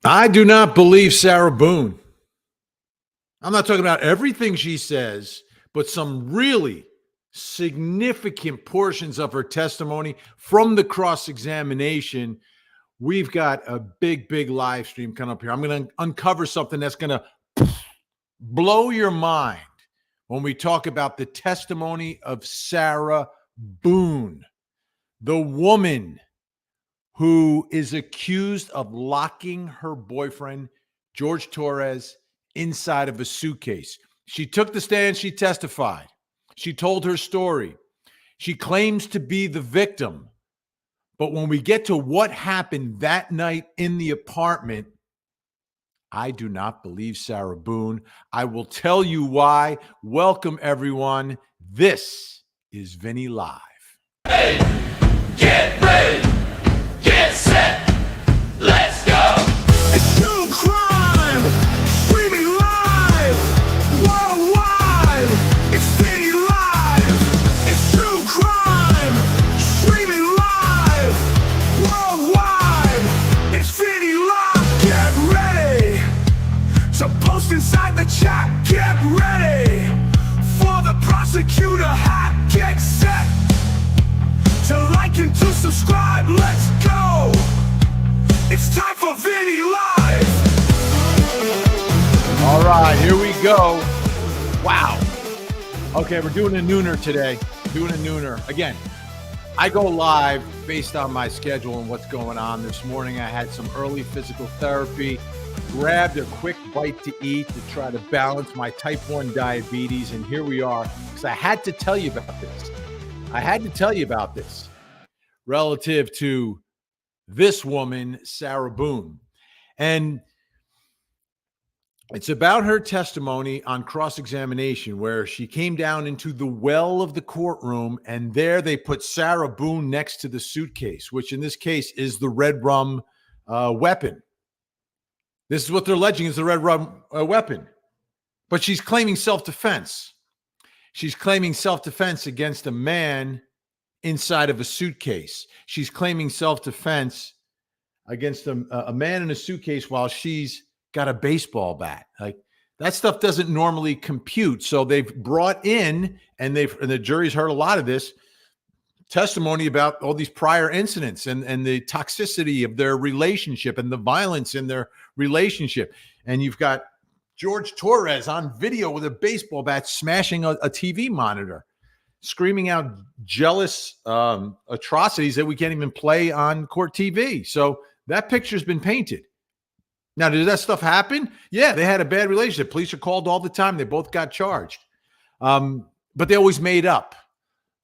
I do not believe Sarah Boone. I'm not talking about everything she says, but some really significant portions of her testimony from the cross-examination. We've got a big live stream coming up here. I'm going to uncover something that's going to blow your mind when we talk about the testimony of Sarah Boone, the woman who is accused of locking her boyfriend, George Torres, inside of a suitcase. She took the stand. She testified. She told her story. She claims to be the victim. But when we get to what happened that night in the apartment, I do not believe Sarah Boone. I will tell you why. Welcome, everyone. This is Vinnie Live. Hey, get ready, get set, let's go. It's true crime, streaming live, worldwide. It's Vinnie Live. It's true crime, streaming live, worldwide. It's Vinnie Live. Get ready to post inside the chat. Get ready for the prosecutor hat. Get set to like and to subscribe. Let's go. It's time for Vinnie Live. All right, here we go. Wow. Okay, we're doing a nooner today. Again, I go live based on my schedule and what's going on. This morning I had some early physical therapy, grabbed a quick bite to eat to try to balance my type 1 diabetes, and here we are. Because I had to tell you about this. Relative to this woman, Sarah Boone. And it's about her testimony on cross-examination, where she came down into the well of the courtroom, and there they put Sarah Boone next to the suitcase, which in this case is the red rum weapon. This is what they're alleging is the red rum weapon. But she's claiming self-defense. She's claiming self-defense against a man inside of a suitcase. She's claiming self-defense against a man in a suitcase while she's got a baseball bat. Like, that stuff doesn't normally compute. So they've brought in, and the jury's heard a lot of this testimony about all these prior incidents and the toxicity of their relationship and the violence in their relationship. And you've got George Torres on video with a baseball bat smashing a TV monitor, screaming out jealous atrocities that we can't even play on court TV. So that picture's been painted. Now, did that stuff happen? Yeah, they had a bad relationship. Police are called all the time. They both got charged. But they always made up.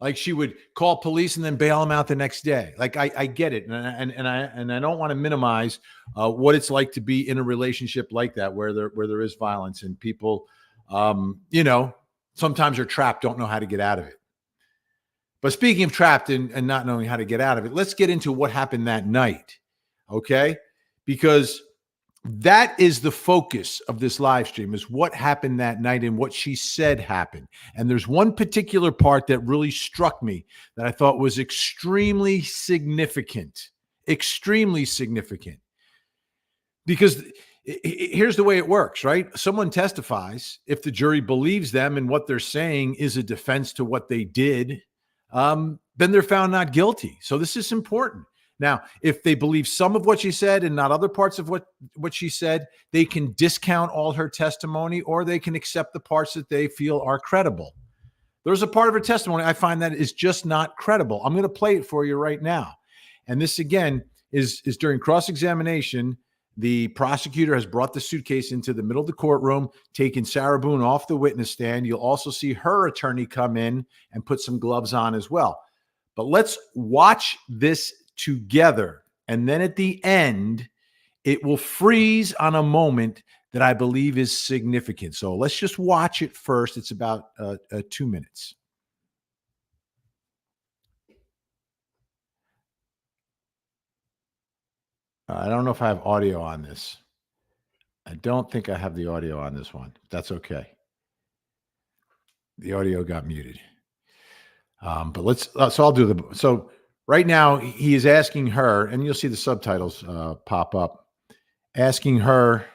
Like, she would call police and then bail them out the next day. Like, I get it. And I don't want to minimize what it's like to be in a relationship like that, where there is violence and people, sometimes are trapped, don't know how to get out of it. But speaking of trapped and not knowing how to get out of it, let's get into what happened that night, okay? Because that is the focus of this live stream, is what happened that night and what she said happened. And there's one particular part that really struck me that I thought was extremely significant. Because here's the way it works, right? Someone testifies. If the jury believes them and what they're saying is a defense to what they did, then they're found not guilty. So this is important. Now, if they believe some of what she said and not other parts of what she said, they can discount all her testimony, or they can accept the parts that they feel are credible. There's a part of her testimony I find that is just not credible. I'm going to play it for you right now. And this, again, is during cross-examination. The prosecutor has brought the suitcase into the middle of the courtroom, taken Sarah Boone off the witness stand. You'll also see her attorney come in and put some gloves on as well. But let's watch this together. And then at the end, it will freeze on a moment that I believe is significant. So let's just watch it first. It's about 2 minutes. I don't know if I have audio on this. I don't think I have the audio on this one. That's okay. The audio got muted. But let's, so I'll do so right now he is asking her, and you'll see the subtitles pop up. asking her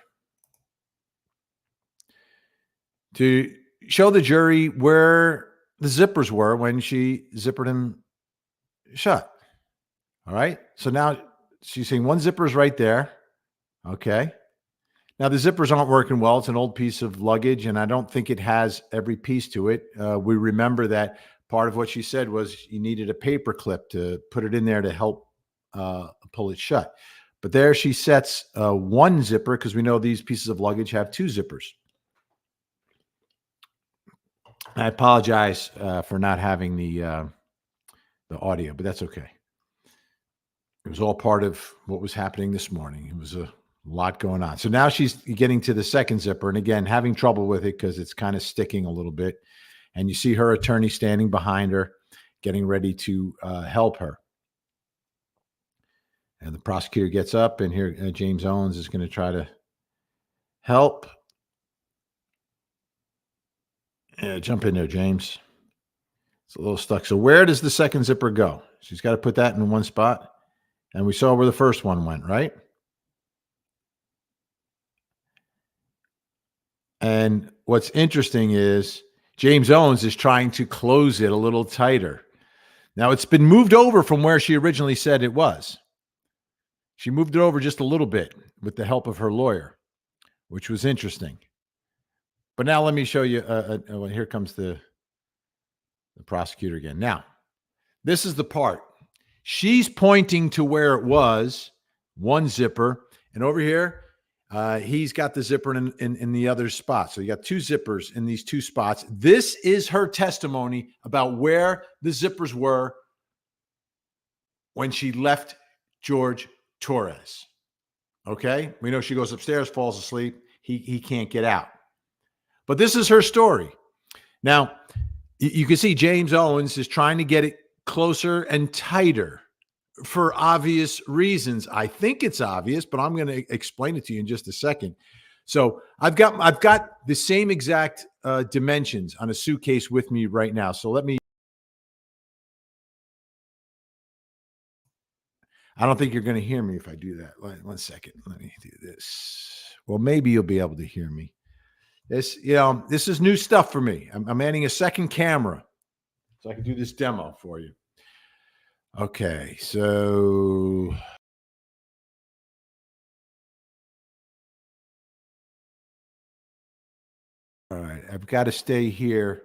to show the jury where the zippers were when she zippered him shut. All right. So now she's saying one zipper is right there. Okay. Now the zippers aren't working well. It's an old piece of luggage, and I don't think it has every piece to it. We remember that part of what she said was you needed a paper clip to put it in there to help pull it shut. But there she sets one zipper, because we know these pieces of luggage have two zippers. I apologize for not having the audio, but that's okay. It was all part of what was happening this morning. It was a lot going on. So now she's getting to the second zipper, and again, having trouble with it because it's kind of sticking a little bit. And you see her attorney standing behind her, getting ready to help her. And the prosecutor gets up, and here James Owens is going to try to help. Jump in there, James. It's a little stuck. So where does the second zipper go? She's got to put that in one spot. And we saw where the first one went, right? And what's interesting is James Owens is trying to close it a little tighter. Now, it's been moved over from where she originally said it was. She moved it over just a little bit with the help of her lawyer, which was interesting. But now let me show you. Well, here comes the prosecutor again. Now, this is the part. She's pointing to where it was, one zipper. And over here, he's got the zipper in the other spot. So you got two zippers in these two spots. This is her testimony about where the zippers were when she left George Torres. Okay? We know she goes upstairs, falls asleep. He can't get out. But this is her story. Now, you can see James Owens is trying to get it closer and tighter for obvious reasons. I think it's obvious, but I'm going to explain it to you in just a second. So I've got the same exact dimensions on a suitcase with me right now. So let me. I don't think you're going to hear me if I do that. One second. Let me do this. Well, maybe you'll be able to hear me. This is new stuff for me. I'm adding a second camera so I can do this demo for you. Okay, so all right, I've got to stay here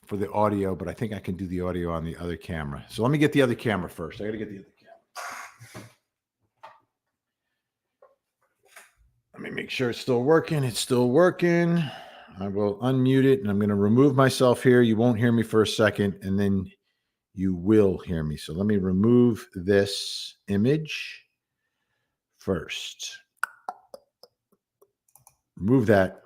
for the audio, but I think I can do the audio on the other camera. So let me get the other camera first. I got to get the other camera. Let me make sure it's still working. It's still working. I will unmute it, and I'm going to remove myself here. You won't hear me for a second, and then you will hear me. So let me remove this image first. Remove that.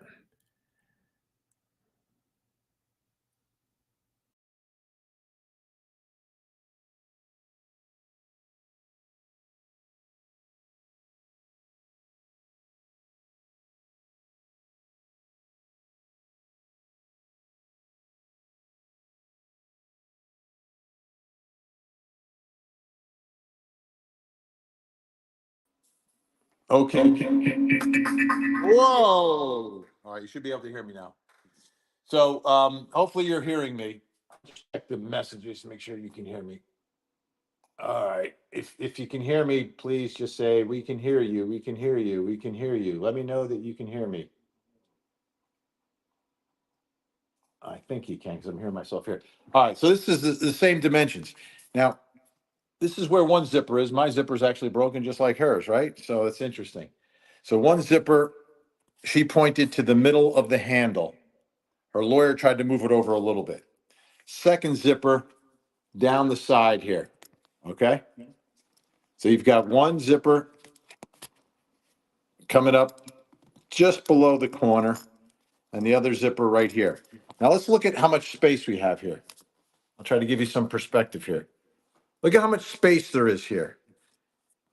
Okay. Whoa. All right, you should be able to hear me now. So hopefully you're hearing me. Just check the messages to make sure you can hear me. All right. If you can hear me, please just say, we can hear you, we can hear you, we can hear you. Let me know that you can hear me. I think you can, because I'm hearing myself here. All right, so this is the same dimensions. Now, this is where one zipper is. My zipper is actually broken just like hers, right? So it's interesting. So one zipper, she pointed to the middle of the handle. Her lawyer tried to move it over a little bit. Second zipper down the side here, okay? So you've got one zipper coming up just below the corner and the other zipper right here. Now let's look at how much space we have here. I'll try to give you some perspective here. Look at how much space there is here.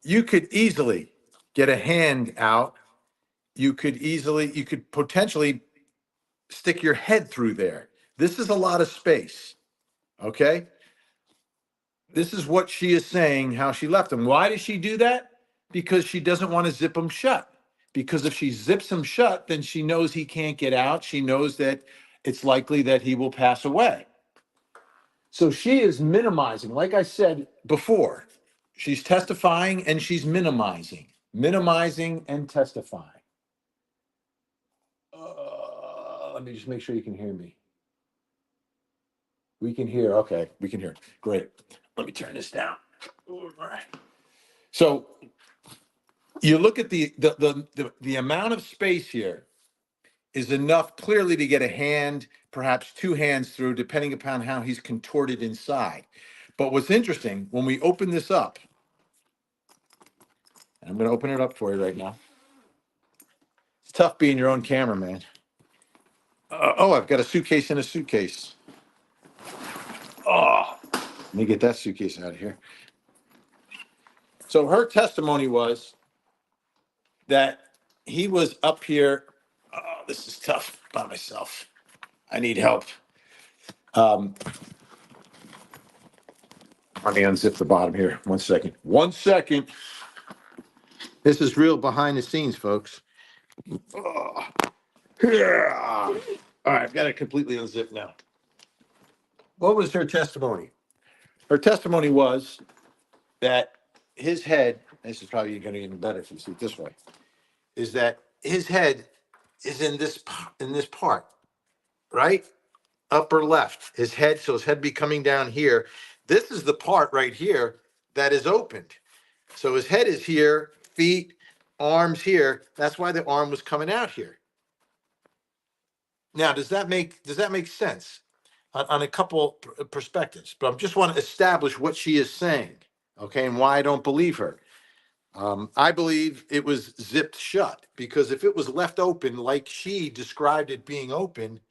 You could easily get a hand out. You could potentially stick your head through there. This is a lot of space, okay? This is what she is saying, how she left him. Why did she do that? Because she doesn't want to zip them shut. Because if she zips him shut, then she knows he can't get out. She knows that it's likely that he will pass away. So she is minimizing, like I said before, she's testifying and she's minimizing and testifying. Let me just make sure you can hear me. We can hear. Okay, we can hear. Great. Let me turn this down. All right. So you look at the amount of space here is enough clearly to get a hand, perhaps two hands through, depending upon how he's contorted inside. But what's interesting, when we open this up, and I'm going to open it up for you right now. It's tough being your own cameraman. Oh, I've got a suitcase in a suitcase. Oh, let me get that suitcase out of here. So her testimony was that he was up here. Oh, this is tough by myself. I need help. Let me unzip the bottom here. 1 second. 1 second. This is real behind the scenes, folks. Oh. Yeah. All right, I've got it completely unzipped now. What was her testimony? Her testimony was that his head, this is probably going to get even better if you see it this way, is that his head is in this part, right? Upper left. His head, so his head be coming down here. This is the part right here that is opened. So his head is here, feet, arms here. That's why the arm was coming out here. Now, does that make sense on a couple perspectives? But I just want to establish what she is saying, okay, and why I don't believe her. I believe it was zipped shut, because if it was left open like she described it being open,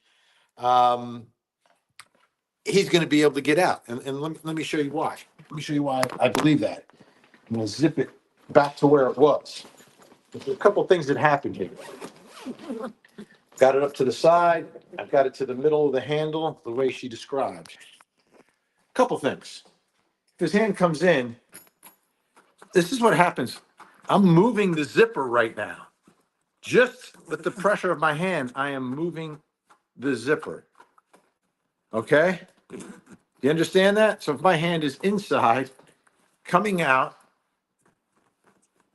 he's going to be able to get out. And let me show you why. Let me show you why I believe that. I'm going to zip it back to where it was. There's a couple things that happened here. Got it up to the side. I've got it to the middle of the handle, the way she described. Couple things. If his hand comes in, this is what happens. I'm moving the zipper right now. Just with the pressure of my hand, I am moving the zipper. Okay? You understand that? So if my hand is inside, coming out,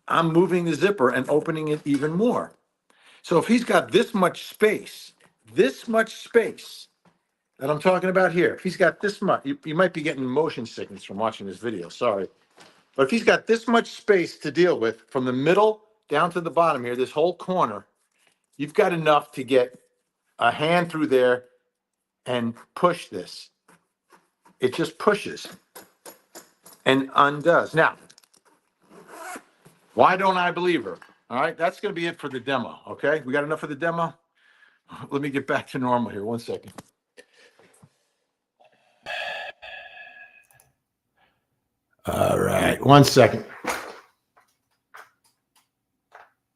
I'm moving the zipper and opening it even more. So if he's got this much space that I'm talking about here, if he's got this much, you might be getting motion sickness from watching this video, sorry. But if he's got this much space to deal with from the middle down to the bottom here, this whole corner, you've got enough to get a hand through there and push this. It just pushes and undoes. Now, why don't I believe her? All right, that's going to be it for the demo, okay? We got enough for the demo? Let me get back to normal here. 1 second. All right, 1 second.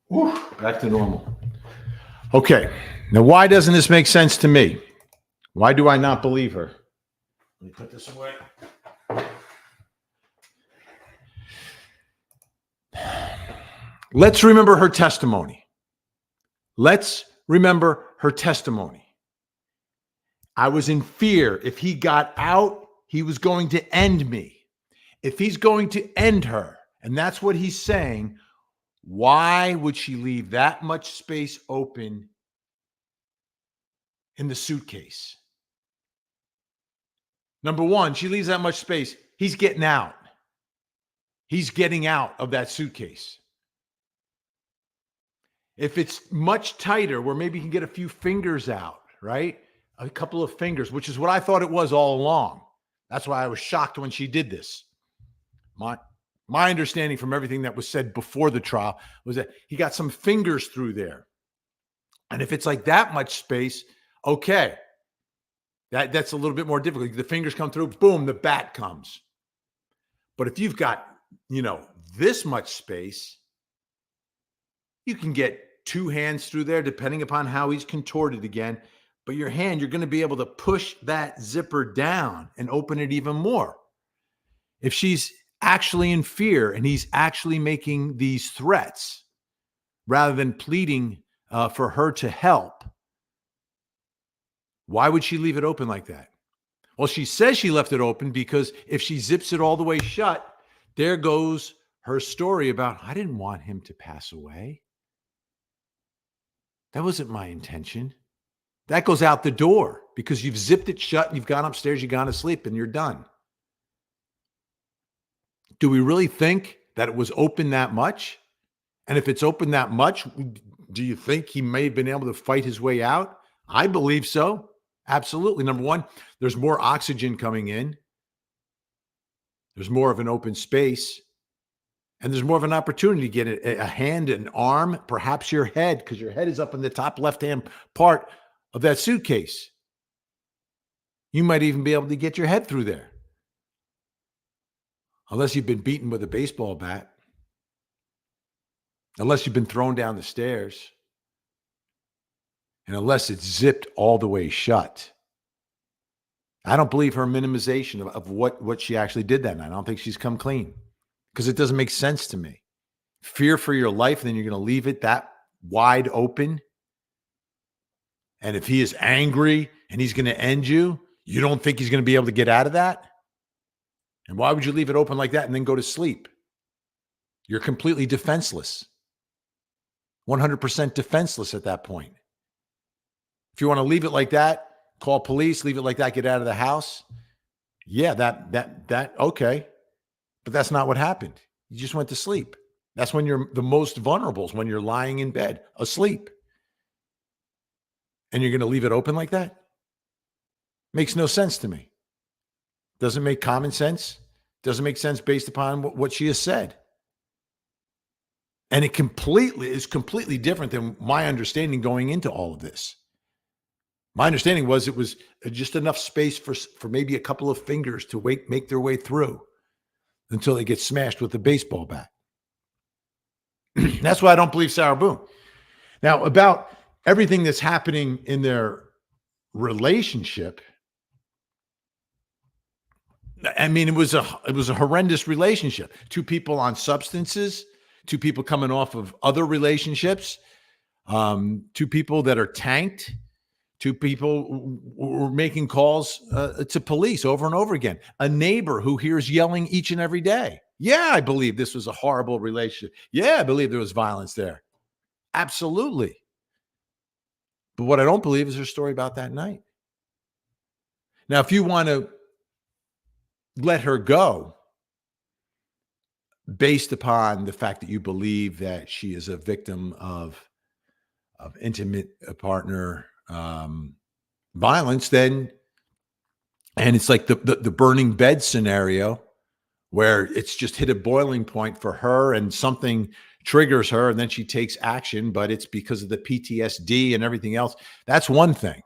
Whew, back to normal. Okay, now why doesn't this make sense to me? Why do I not believe her? Let me put this away. Let's remember her testimony. Let's remember her testimony. I was in fear. If he got out, he was going to end me. If he's going to end her, and that's what he's saying, why would she leave that much space open in the suitcase? Number one, she leaves that much space. He's getting out. He's getting out of that suitcase. If it's much tighter, where maybe you can get a few fingers out, right? A couple of fingers, which is what I thought it was all along. That's why I was shocked when she did this. My understanding from everything that was said before the trial was that he got some fingers through there. And if it's like that much space, okay. That's a little bit more difficult. The fingers come through, boom, the bat comes. But if you've got, this much space, you can get two hands through there, depending upon how he's contorted again. But your hand, you're going to be able to push that zipper down and open it even more. If she's actually in fear and he's actually making these threats rather than pleading for her to help, why would she leave it open like that? Well, she says she left it open because if she zips it all the way shut, there goes her story about, I didn't want him to pass away. That wasn't my intention. That goes out the door because you've zipped it shut and you've gone upstairs, you've gone to sleep, and you're done. Do we really think that it was open that much? And if it's open that much, do you think he may have been able to fight his way out? I believe so. Absolutely. Number one, there's more oxygen coming in. There's more of an open space. And there's more of an opportunity to get a hand, an arm, perhaps your head, because your head is up in the top left-hand part of that suitcase. You might even be able to get your head through there. Unless you've been beaten with a baseball bat. Unless you've been thrown down the stairs. And unless it's zipped all the way shut. I don't believe her minimization of what she actually did that night. I don't think she's come clean. Because it doesn't make sense to me. Fear for your life, and then you're going to leave it that wide open. And if he is angry and he's going to end you, you don't think he's going to be able to get out of that? And why would you leave it open like that and then go to sleep? You're completely defenseless. 100% defenseless at that point. If you want to leave it like that, call police, leave it like that, get out of the house. Yeah, that okay. But that's not what happened. You just went to sleep. That's when you're the most vulnerable, is when you're lying in bed, asleep. And you're going to leave it open like that? Makes no sense to me. Doesn't make common sense. Doesn't make sense based upon what she has said. And it is completely different than my understanding going into all of this. My understanding was it was just enough space for maybe a couple of fingers to make their way through until they get smashed with a baseball bat. That's why I don't believe Sarah Boone. Now, about everything that's happening in their relationship, I mean, it was a horrendous relationship. Two people on substances, two people coming off of other relationships, two people that are tanked, two people were making calls to police over and over again. A neighbor who hears yelling each and every day. Yeah, I believe this was a horrible relationship. Yeah, I believe there was violence there. Absolutely. But what I don't believe is her story about that night. Now, if you want to let her go based upon the fact that you believe that she is a victim of intimate partner violence, then, and it's like the burning bed scenario where it's just hit a boiling point for her and something triggers her and then she takes action, but it's because of the PTSD and everything else. That's one thing.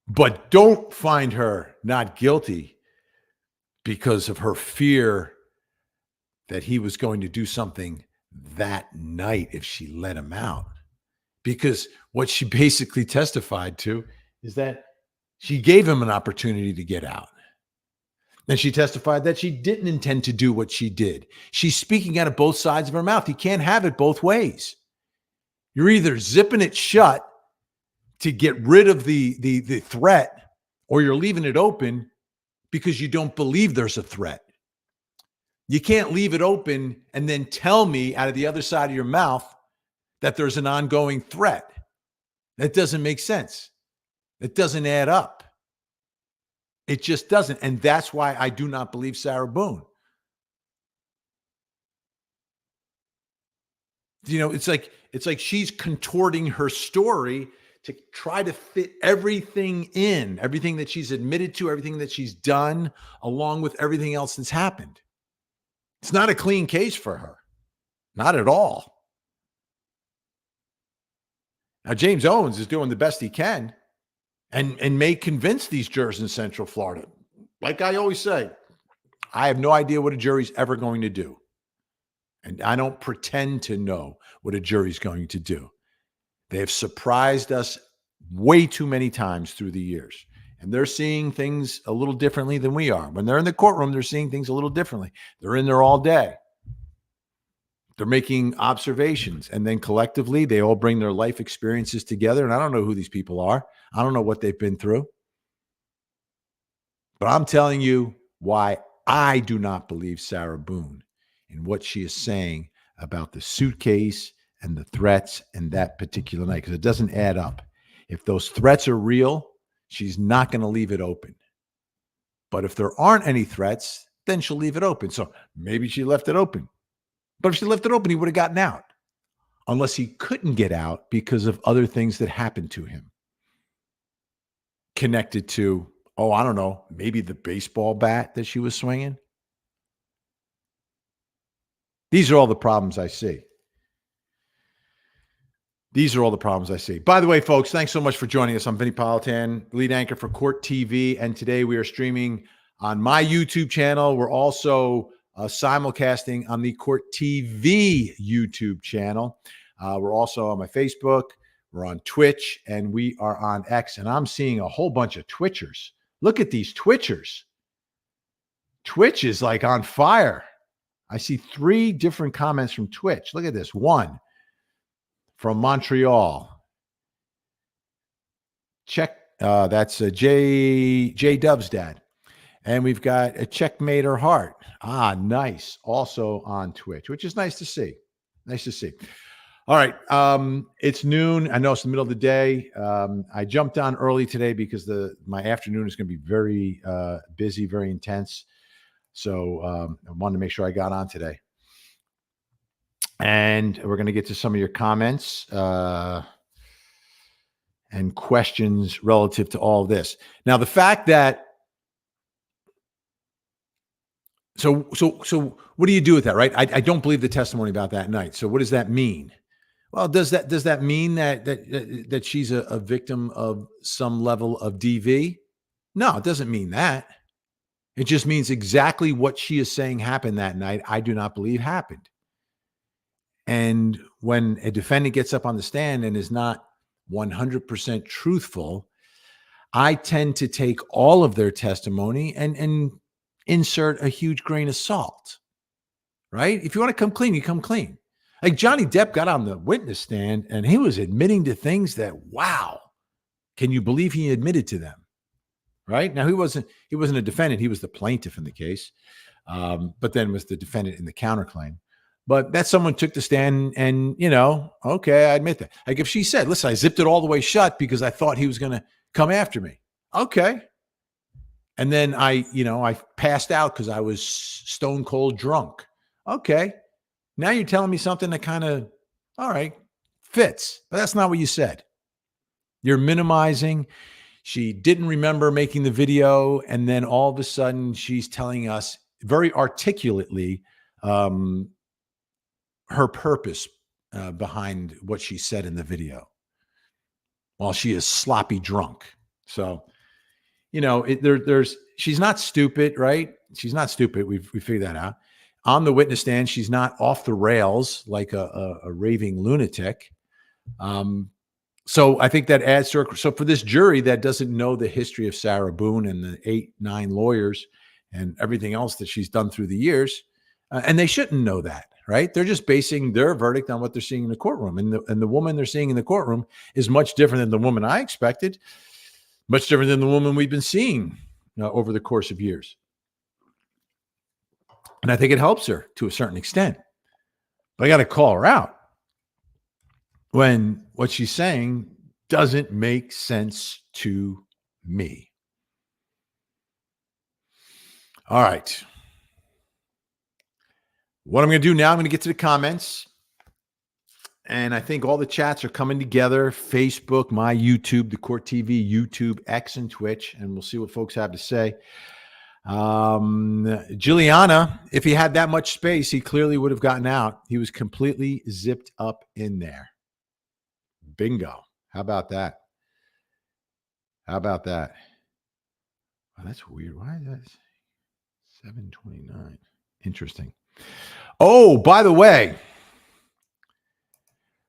But don't find her not guilty because of her fear that he was going to do something that night if she let him out. Because what she basically testified to is that she gave him an opportunity to get out. And she testified that she didn't intend to do what she did. She's speaking out of both sides of her mouth. You can't have it both ways. You're either zipping it shut to get rid of the threat, or you're leaving it open because you don't believe there's a threat. You can't leave it open and then tell me out of the other side of your mouth that there's an ongoing threat. That doesn't make sense. It doesn't add up. It just doesn't. And that's why I do not believe Sarah Boone. You know, it's like she's contorting her story to try to fit everything in, everything that she's admitted to, everything that she's done, along with everything else that's happened. It's not a clean case for her. Not at all. Now, James Owens is doing the best he can and may convince these jurors in Central Florida. Like I always say, I have no idea what a jury's ever going to do. And I don't pretend to know what a jury's going to do. They have surprised us way too many times through the years. And they're seeing things a little differently than we are. When they're in the courtroom, they're seeing things a little differently. They're in there all day. They're making observations. And then collectively, they all bring their life experiences together. And I don't know who these people are. I don't know what they've been through. But I'm telling you why I do not believe Sarah Boone in what she is saying about the suitcase and the threats and that particular night, because it doesn't add up. If those threats are real, she's not going to leave it open. But if there aren't any threats, then she'll leave it open. So maybe she left it open. But if she left it open, he would have gotten out. Unless he couldn't get out because of other things that happened to him. Connected to, oh, I don't know, maybe the baseball bat that she was swinging. These are all the problems I see. These are all the problems I see. By the way, folks, thanks so much for joining us. I'm Vinnie Politan, lead anchor for Court TV. And today we are streaming on my YouTube channel. We're also simulcasting on the Court TV YouTube channel. We're also on my Facebook. We're on Twitch. And we are on X. And I'm seeing a whole bunch of Twitchers. Look at these Twitchers. Twitch is like on fire. I see 3 different comments from Twitch. Look at this. 1. From Montreal. Check. That's J Dub's dad. And we've got a Checkmate or Heart. Ah, nice. Also on Twitch, which is nice to see. Nice to see. All right. It's noon. I know it's the middle of the day. I jumped on early today because my afternoon is going to be very busy, very intense. So I wanted to make sure I got on today. And we're going to get to some of your comments and questions relative to all of this. Now, the fact that so what do you do with that, right? I don't believe the testimony about that night. So what does that mean? Well, does that mean that she's a victim of some level of DV? No, it doesn't mean that. It just means exactly what she is saying happened that night. I do not believe happened. And when a defendant gets up on the stand and is not 100% truthful, I tend to take all of their testimony and insert a huge grain of salt, right? If you want to come clean, you come clean. Like Johnny Depp got on the witness stand and he was admitting to things that, wow, can you believe he admitted to them? Right? Now, he wasn't a defendant. He was the plaintiff in the case, but then was the defendant in the counterclaim. But that someone took the stand and, okay, I admit that. Like if she said, listen, I zipped it all the way shut because I thought he was going to come after me. Okay. And then I passed out because I was stone cold drunk. Okay. Now you're telling me something that kind of, all right, fits. But that's not what you said. You're minimizing. She didn't remember making the video. And then all of a sudden she's telling us very articulately, her purpose behind what she said in the video while she is sloppy drunk. So, she's not stupid, right? She's not stupid. We figured that out. On the witness stand, she's not off the rails like a raving lunatic. So I think that adds to her. So for this jury that doesn't know the history of Sarah Boone and the 8-9 lawyers and everything else that she's done through the years, and they shouldn't know that. Right? They're just basing their verdict on what they're seeing in the courtroom. And the woman they're seeing in the courtroom is much different than the woman I expected, much different than the woman we've been seeing over the course of years. And I think it helps her to a certain extent. But I got to call her out when what she's saying doesn't make sense to me. All right. What I'm going to do now, I'm going to get to the comments. And I think all the chats are coming together. Facebook, my YouTube, the Court TV, YouTube, X, and Twitch. And we'll see what folks have to say. Giuliana, if he had that much space, he clearly would have gotten out. He was completely zipped up in there. Bingo. How about that? How about that? Oh, that's weird. Why is that 729? Interesting. Oh, by the way,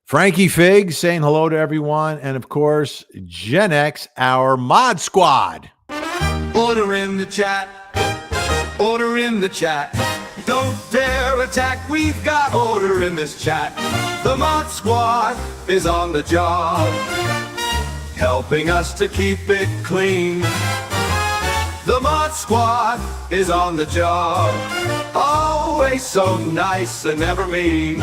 Frankie Fig saying hello to everyone. And of course, Gen X, our mod squad. in the chat. Order in the chat. Don't dare attack, we've got order in this chat. The Mod Squad is on the job, helping us to keep it clean. The Mod Squad is on the job, always so nice and never mean.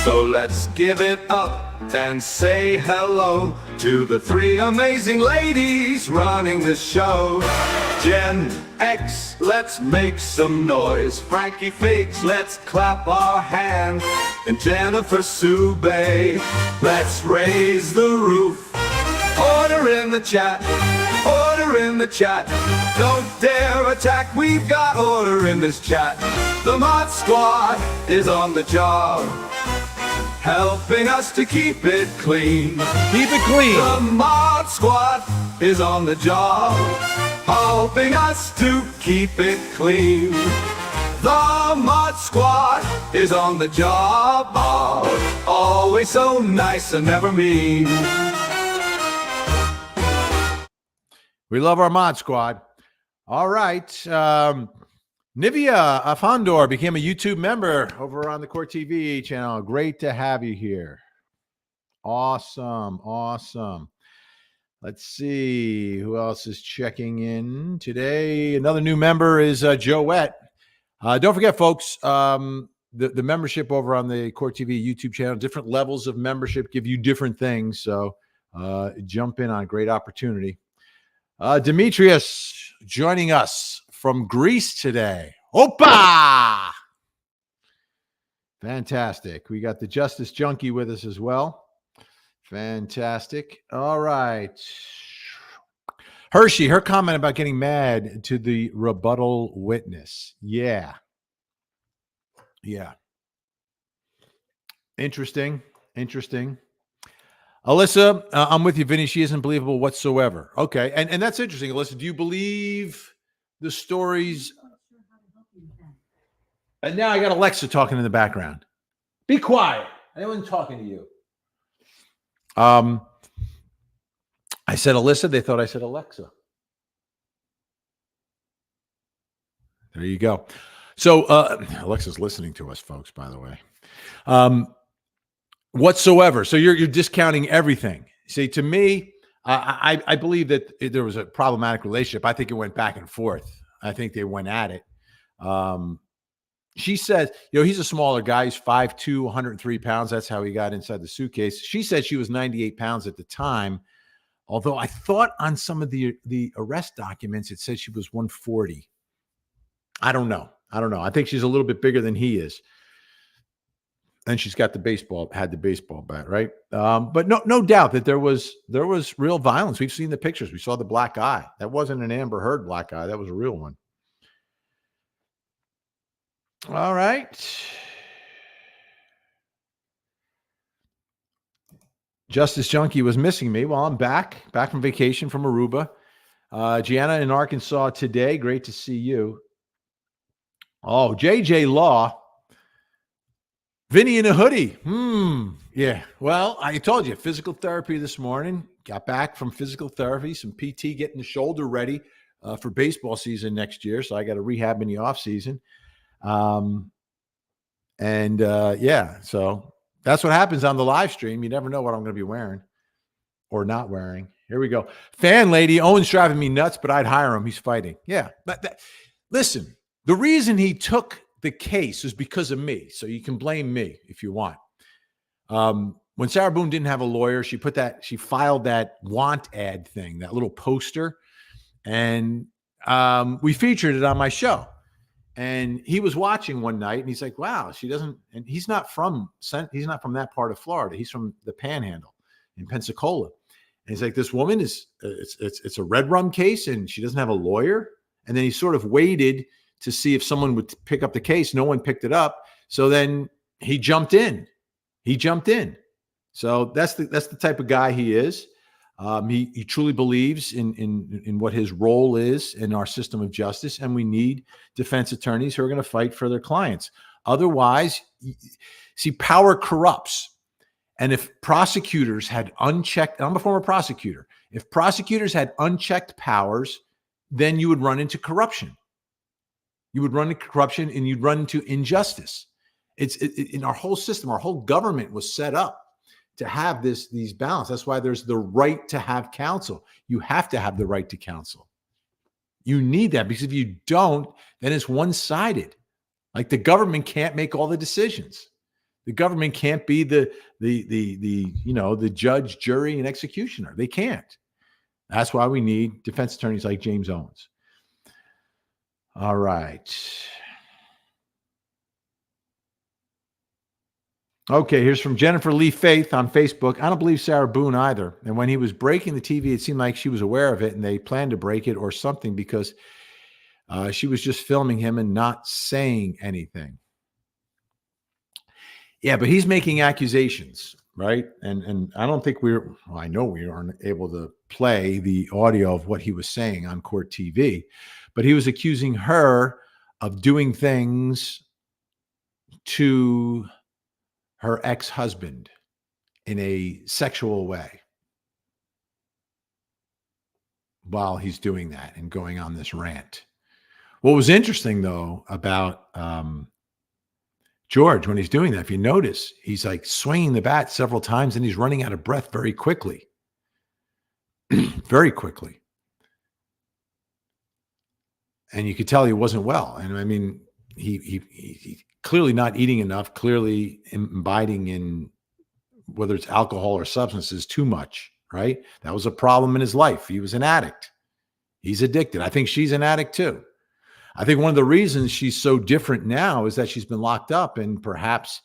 So let's give it up and say hello to the three amazing ladies running the show. Gen X, let's make some noise. Frankie Figs, let's clap our hands. And Jennifer Subay, let's raise the roof. Order in the chat, order in the chat. Don't dare attack, we've got order in this chat. The Mod Squad is on the job, helping us to keep it clean. Keep it clean. The Mod Squad is on the job, helping us to keep it clean. The Mod Squad is on the job, always so nice and never mean. We love our Mod Squad. All right. Nivea Afandor became a YouTube member over on the Court TV channel. Great to have you here. Awesome. Awesome. Let's see who else is checking in today. Another new member is Joette. Don't forget, folks, the membership over on the Court TV YouTube channel, different levels of membership give you different things. So jump in on a great opportunity. Demetrius joining us from Greece today. Opa! Fantastic. We got the Justice Junkie with us as well. Fantastic. All right. Hershey, her comment about getting mad to the rebuttal witness. Yeah. Yeah. Interesting. Interesting. Alyssa, I'm with you, Vinny. She isn't believable whatsoever. Okay. And that's interesting. Alyssa, do you believe the stories? And now I got Alexa talking in the background. Be quiet. I wasn't talking to you. I said Alyssa. They thought I said Alexa. There you go. So Alexa's listening to us, folks, by the way. Whatsoever. So you're discounting everything. See, to me, I believe that there was a problematic relationship. I think it went back and forth. I think they went at it. She said, he's a smaller guy. He's 5'2", 103 pounds. That's how he got inside the suitcase. She said she was 98 pounds at the time. Although I thought on some of the arrest documents, it said she was 140. I don't know. I think she's a little bit bigger than he is. And she's got the baseball bat, right? But no doubt that there was real violence. We've seen the pictures. We saw the black eye. That wasn't an Amber Heard black eye. That was a real one. All right. Justice Junkie was missing me. Well, I'm back from vacation from Aruba. Gianna in Arkansas today. Great to see you. Oh, JJ Law. Vinny in a hoodie. Yeah. Well, I told you, physical therapy this morning. Got back from physical therapy, some PT, getting the shoulder ready for baseball season next year. So I got a rehab in the off season. Yeah, so that's what happens on the live stream. You never know what I'm going to be wearing or not wearing. Here we go. Fan lady, Owen's driving me nuts, but I'd hire him. He's fighting. Yeah. But listen, the reason he took the case is because of me. So you can blame me if you want. When Sarah Boone didn't have a lawyer, she filed that want ad thing, that little poster. And we featured it on my show. And he was watching one night and he's like, wow, she doesn't, and he's not from that part of Florida. He's from the Panhandle in Pensacola. And he's like, this woman it's a red rum case and she doesn't have a lawyer. And then he sort of waited to see if someone would pick up the case. No one picked it up. So then he jumped in. So that's the type of guy he is. He truly believes in what his role is in our system of justice, and we need defense attorneys who are going to fight for their clients. Otherwise, see, power corrupts. And if prosecutors had unchecked, I'm a former prosecutor. If prosecutors had unchecked powers, then you would run into corruption. You would run into corruption and you'd run into injustice. It's in our whole system, our whole government was set up to have these balance. That's why there's the right to have counsel. You have to have the right to counsel. You need that, because if you don't, then it's one-sided. Like, the government can't make all the decisions. The government can't be the judge, jury, and executioner. They can't. That's why we need defense attorneys like James Owens. All right. Okay, here's from Jennifer Lee Faith on Facebook. I don't believe Sarah Boone either. And when he was breaking the TV, it seemed like she was aware of it and they planned to break it or something, because she was just filming him and not saying anything. Yeah, but he's making accusations, right? And I don't think I know we aren't able to play the audio of what he was saying on court TV, but he was accusing her of doing things to her ex-husband in a sexual way while he's doing that and going on this rant. What was interesting, though, about George, when he's doing that, if you notice, he's like swinging the bat several times and he's running out of breath very quickly. Very quickly. And you could tell he wasn't well. And I mean, he clearly not eating enough, clearly imbibing in, whether it's alcohol or substances, too much, right? That was a problem in his life. He was an addict. He's addicted. I think she's an addict too. I think one of the reasons she's so different now is that she's been locked up and perhaps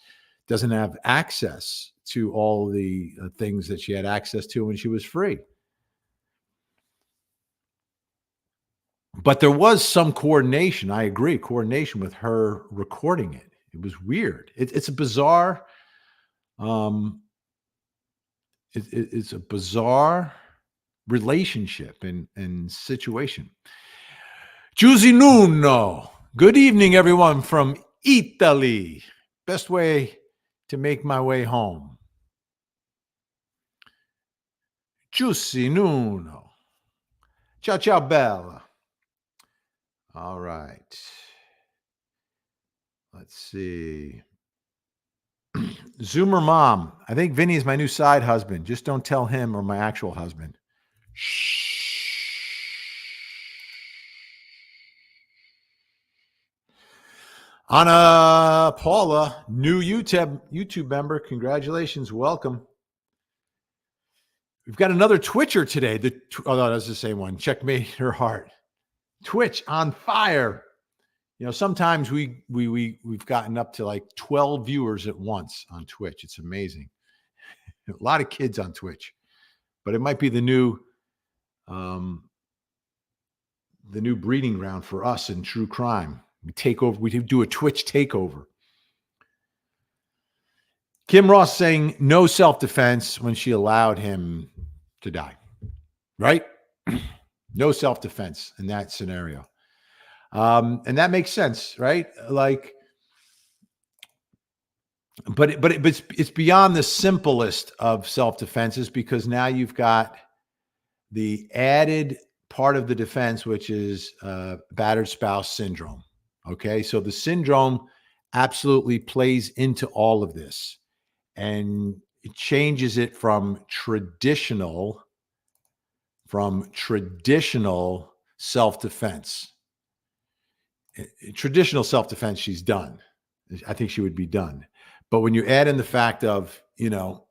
doesn't have access to all the things that she had access to when she was free. But there was some coordination. I agree. Coordination with her recording it. It was weird. It's a bizarre, it's a bizarre relationship and situation. Giusy Nuno. Good evening, everyone from Italy. Best way to make my way home. Giusy Nuno. Ciao, ciao, bella. All right. Let's see. Zoomer mom. I think Vinny is my new side husband. Just don't tell him or my actual husband. Shh. Anna Paula, new YouTube member. Congratulations. Welcome. We've got another Twitcher today. Oh, no, that's the same one. Checkmate her heart. Twitch on fire. You know, sometimes we've gotten up to like 12 viewers at once on Twitch. It's amazing. A lot of kids on Twitch, but it might be the new breeding ground for us in true crime. We take over. We do a Twitch takeover. Kim Ross saying no self-defense when she allowed him to die, right? No self-defense in that scenario. And that makes sense, right? Like, but it's beyond the simplest of self-defenses, because now you've got the added part of the defense, which is battered spouse syndrome. Okay. So the syndrome absolutely plays into all of this, and it changes it from traditional self-defense. Traditional self-defense, she's done. I think she would be done. But when you add in the fact of, you know,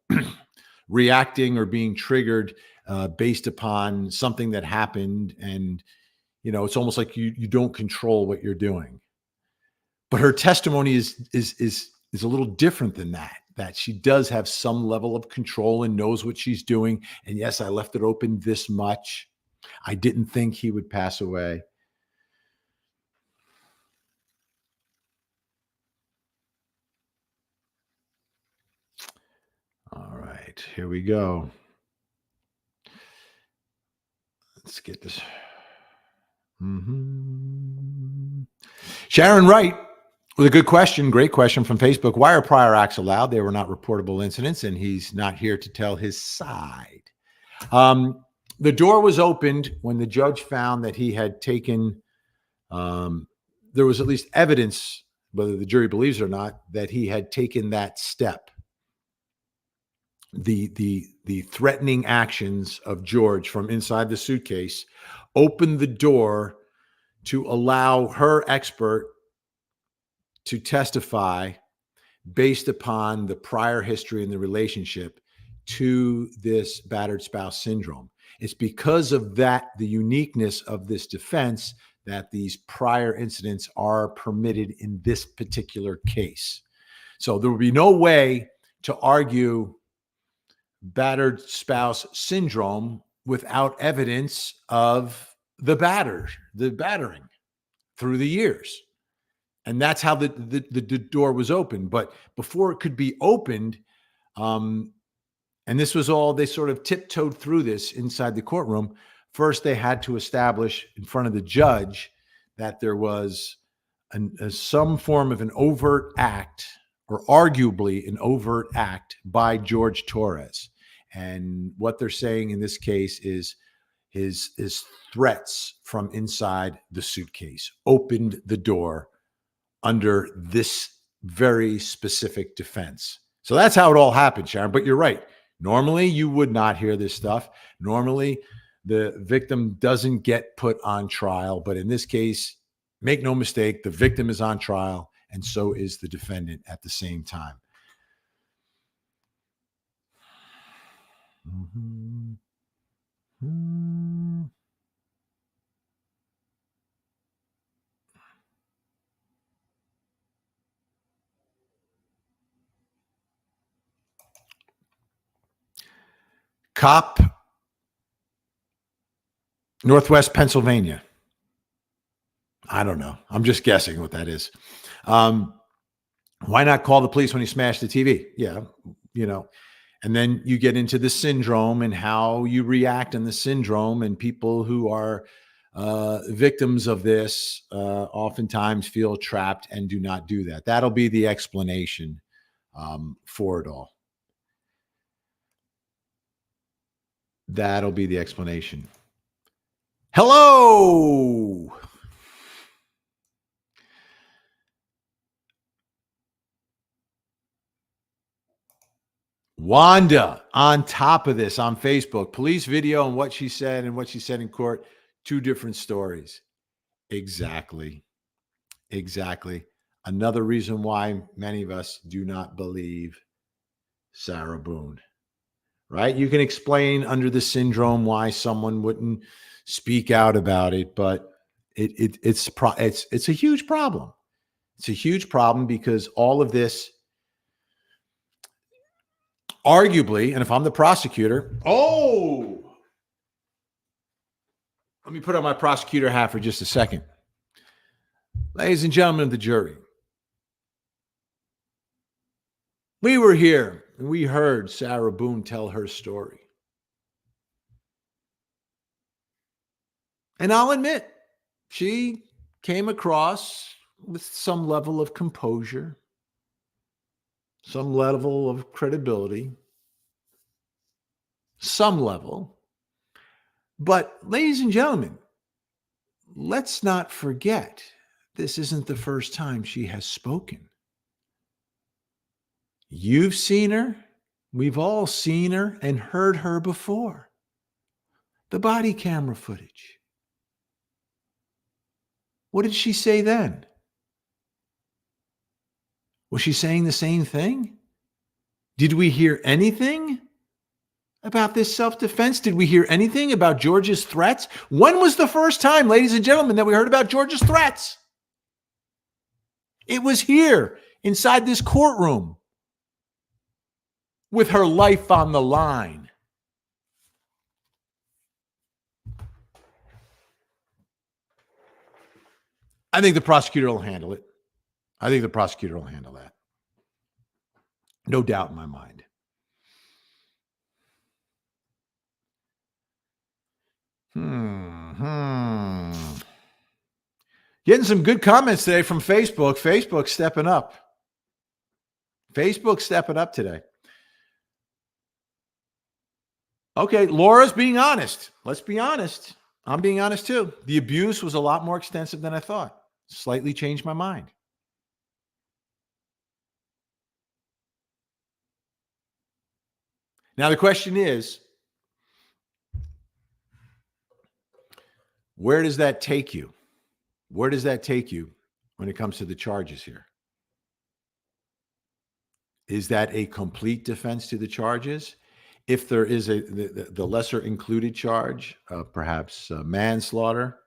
reacting or being triggered based upon something that happened, and, you know, it's almost like you don't control what you're doing. But her testimony is a little different than that. That she does have some level of control and knows what she's doing. And yes, I left it open this much. I didn't think he would pass away. All right, here we go. Let's get this. Sharon Wright with a good question. Great question from Facebook. Why are prior acts allowed? They were not reportable incidents, and he's not here to tell his side. the door was opened when the judge found that he had taken, there was at least evidence, whether the jury believes it or not, that he had taken that step. The threatening actions of George from inside the suitcase opened the door to allow her expert to testify based upon the prior history in the relationship to this battered spouse syndrome. It's because of that, the uniqueness of this defense, that these prior incidents are permitted in this particular case. So there will be no way to argue battered spouse syndrome without evidence of the battering through the years. And that's how the door was opened. But before it could be opened, and this was all, they sort of tiptoed through this inside the courtroom. First, they had to establish in front of the judge that there was some form of an overt act, or arguably an overt act, by George Torres. And what they're saying in this case is his threats from inside the suitcase opened the door under this very specific defense. So that's how it all happened, Sharon. But you're right. Normally, you would not hear this stuff. Normally, the victim doesn't get put on trial. But in this case, make no mistake, the victim is on trial, and so is the defendant at the same time. Cop, Northwest Pennsylvania. I don't know. I'm just guessing what that is. Why not call the police when you smash the TV? Yeah, you know. And then you get into the syndrome and how you react in the syndrome, and people who are victims of this oftentimes feel trapped and do not do that. That'll be the explanation for it all. That'll be the explanation. Hello. Wanda on top of this on Facebook. Police video and what she said and what she said in court. Two different stories. Exactly. Another reason why many of us do not believe Sarah Boone. Right? You can explain under the syndrome why someone wouldn't speak out about it, but it's a huge problem. It's a huge problem because all of this, arguably, and if I'm the prosecutor, let me put on my prosecutor hat for just a second. Ladies and gentlemen of the jury, we were here and we heard Sarah Boone tell her story. And I'll admit, she came across with some level of composure, some level of credibility, some level. But ladies and gentlemen, let's not forget, this isn't the first time she has spoken. You've seen her. We've all seen her and heard her before. The body camera footage. What did she say then? Was she saying the same thing? Did we hear anything about this self-defense? Did we hear anything about George's threats? When was the first time, ladies and gentlemen, that we heard about George's threats? It was here, inside this courtroom, with her life on the line. I think the prosecutor will handle it. I think the prosecutor will handle that. No doubt in my mind. Getting some good comments today from Facebook. Facebook stepping up. Facebook stepping up today. Okay, Laura's being honest. Let's be honest. I'm being honest too. The abuse was a lot more extensive than I thought. Slightly changed my mind. Now, the question is, where does that take you? Where does that take you when it comes to the charges here? Is that a complete defense to the charges? If there is the lesser included charge, perhaps manslaughter,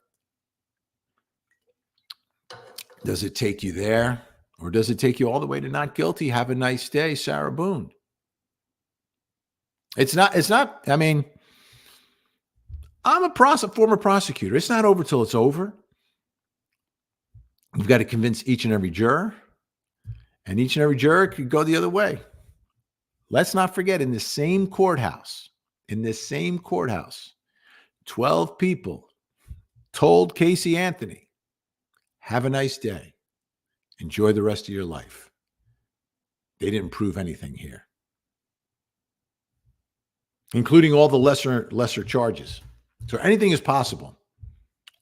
does it take you there? Or does it take you all the way to not guilty? Have a nice day, Sarah Boone. It's not, I mean, I'm a former prosecutor. It's not over till it's over. You've got to convince each and every juror, and each and every juror could go the other way. Let's not forget, in this same courthouse, 12 people told Casey Anthony, have a nice day. Enjoy the rest of your life. They didn't prove anything here, including all the lesser charges. So anything is possible.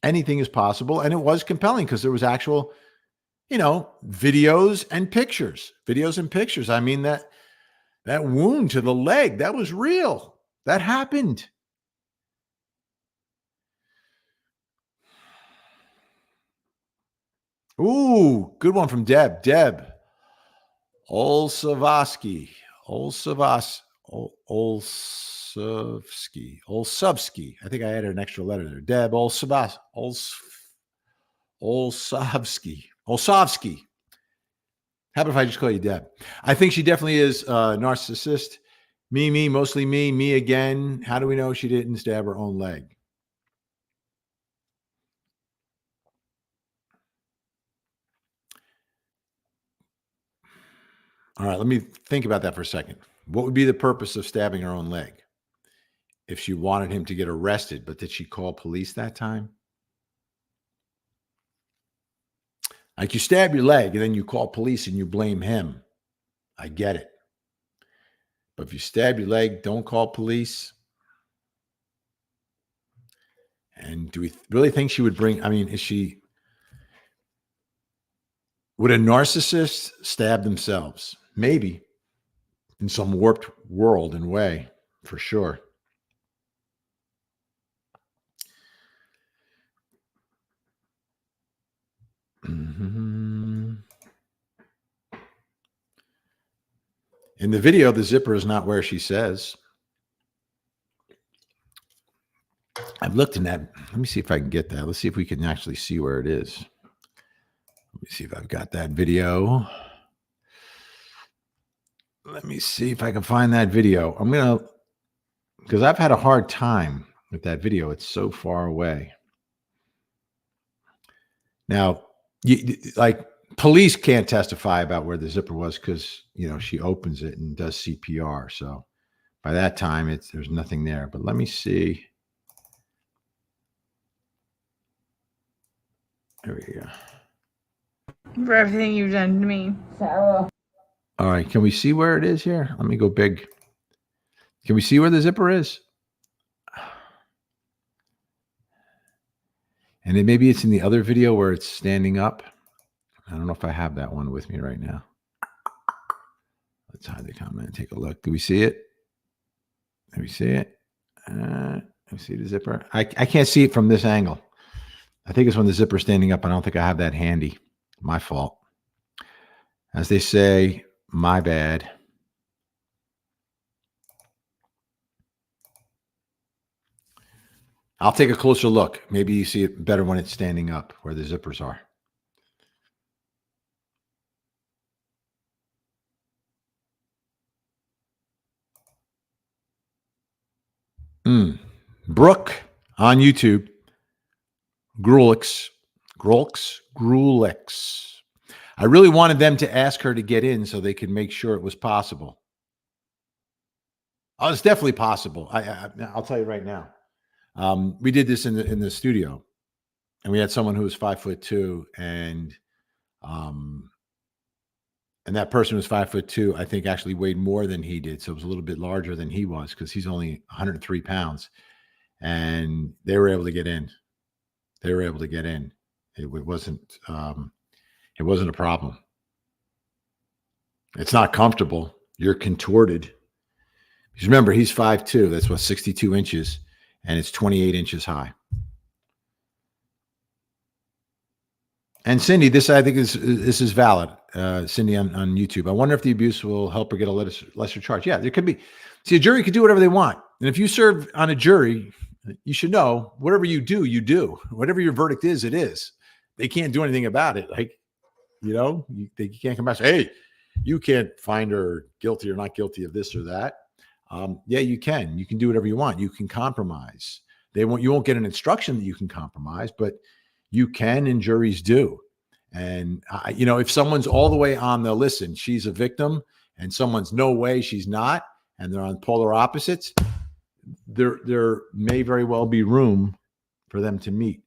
Anything is possible. And it was compelling because there was actual, videos and pictures. I mean, that wound to the leg, that was real. That happened. Ooh, good one from Deb. Olsavsky. I think I added an extra letter there. Deb Olsavsky. How about if I just call you Deb? I think she definitely is a narcissist. Me, mostly me again. How do we know she didn't stab her own leg? All right, let me think about that for a second. What would be the purpose of stabbing her own leg? If she wanted him to get arrested, but did she call police that time? Like, you stab your leg and then you call police and you blame him. I get it. But if you stab your leg, don't call police. And do we really think she would would a narcissist stab themselves? Maybe, in some warped world and way, for sure. Mm-hmm. In the video, the zipper is not where she says. I've looked in that. Let me see if I can get that. Let's see if we can actually see where it is. Let me see if I've got that video. Let me see if I can find that video. Because I've had a hard time with that video. It's so far away. Now, police can't testify about where the zipper was because, she opens it and does CPR. So by that time, there's nothing there. But let me see. There we go. For everything you've done to me, Sarah. All right. Can we see where it is here? Let me go big. Can we see where the zipper is? And then maybe it's in the other video where it's standing up. I don't know if I have that one with me right now. Let's hide the comment and take a look. Do we see it? Do we see it? Let me see the zipper. I can't see it from this angle. I think it's when the zipper's standing up. I don't think I have that handy. My fault. As they say, my bad. I'll take a closer look. Maybe you see it better when it's standing up, where the zippers are. Brooke on YouTube. Grulix. I really wanted them to ask her to get in so they could make sure it was possible. Oh, it's definitely possible. I'll tell you right now. We did this in the studio, and we had someone who was 5'2", and And that person was 5'2", I think actually weighed more than he did. So it was a little bit larger than he was because he's only 103 pounds. And they were able to get in. It wasn't a problem. It's not comfortable. You're contorted. Because remember, he's 5'2". That's what, 62 inches, and it's 28 inches high. And Cindy, this I think this is valid. Cindy on YouTube. I wonder if the abuse will help her get a lesser charge. Yeah, there could be. See, a jury could do whatever they want, and if you serve on a jury, you should know whatever you do, you do. Whatever your verdict is, it is. They can't do anything about it. Like, they can't come back and say, hey, you can't find her guilty or not guilty of this or that. Yeah, you can. You can do whatever you want. You can compromise. You won't get an instruction that you can compromise, but you can, and juries do. And, if someone's all the way on the listen, she's a victim, and someone's no way she's not, and they're on polar opposites, there may very well be room for them to meet.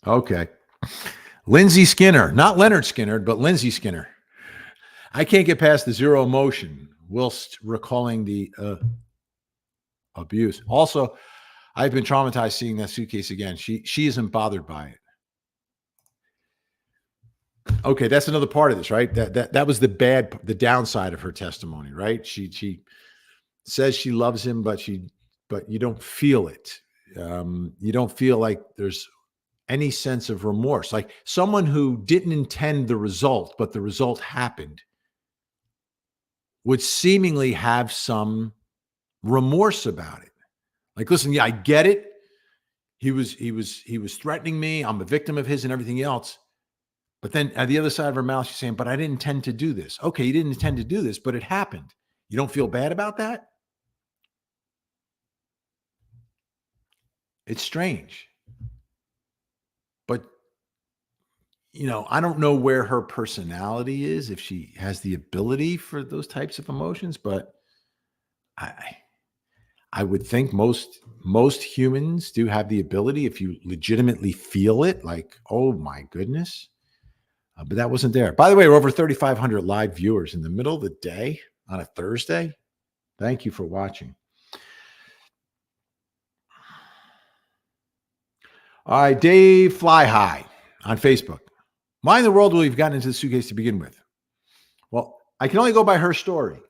Okay. Lindsay Skinner, not Leonard Skinner, but Lindsay Skinner. I can't get past the zero emotion whilst recalling the abuse. Also, I've been traumatized seeing that suitcase again. She isn't bothered by it. Okay, that's another part of this, right? That was the downside of her testimony, right? She says she loves him, but you don't feel it. You don't feel like there's any sense of remorse. Like someone who didn't intend the result, but the result happened, would seemingly have some remorse about it. Like, listen, yeah, I get it. He was threatening me. I'm a victim of his and everything else. But then at the other side of her mouth, she's saying, but I didn't intend to do this. Okay, you didn't intend to do this, but it happened. You don't feel bad about that? It's strange. But, I don't know where her personality is, if she has the ability for those types of emotions, but I would think most humans do have the ability if you legitimately feel it, like, oh my goodness. But that wasn't there. By the way, we're over 3,500 live viewers in the middle of the day on a Thursday. Thank you for watching. All right, Dave Fly High on Facebook. Why in the world will you've gotten into the suitcase to begin with? Well, I can only go by her story.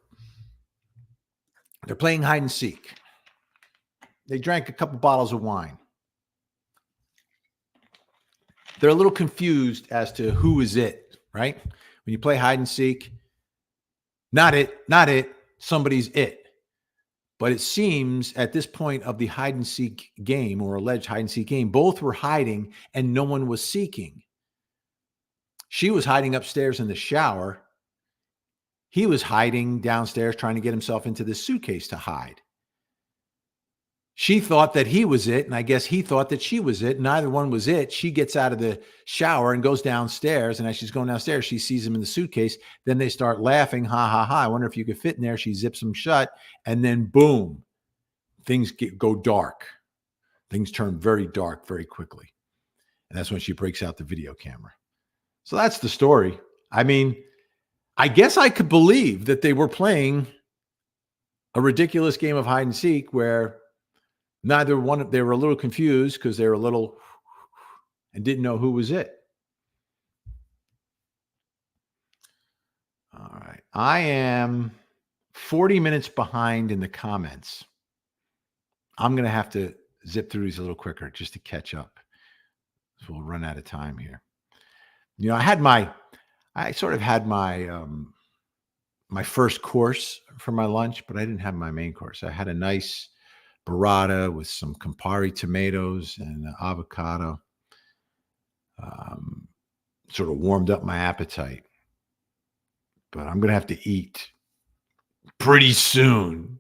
They're playing hide and seek. They drank a couple bottles of wine. They're a little confused as to who is it, right? When you play hide and seek, not it, somebody's it. But it seems at this point of the hide and seek game, or alleged hide and seek game, both were hiding and no one was seeking. She was hiding upstairs in the shower. He was hiding downstairs trying to get himself into the suitcase to hide. She thought that he was it, and I guess he thought that she was it. Neither one was it. She gets out of the shower and goes downstairs, and as she's going downstairs, she sees him in the suitcase. Then they start laughing, ha, ha, ha. I wonder if you could fit in there. She zips him shut, and then boom, things go dark. Things turn very dark very quickly. And that's when she breaks out the video camera. So that's the story. I mean, I guess I could believe that they were playing a ridiculous game of hide and seek where neither one, they were a little confused because they were a little and didn't know who was it. All right. I am 40 minutes behind in the comments. I'm going to have to zip through these a little quicker just to catch up. So we'll run out of time here. I sort of had my my first course for my lunch, but I didn't have my main course. I had a nice burrata with some Campari tomatoes and avocado. Sort of warmed up my appetite. But I'm going to have to eat pretty soon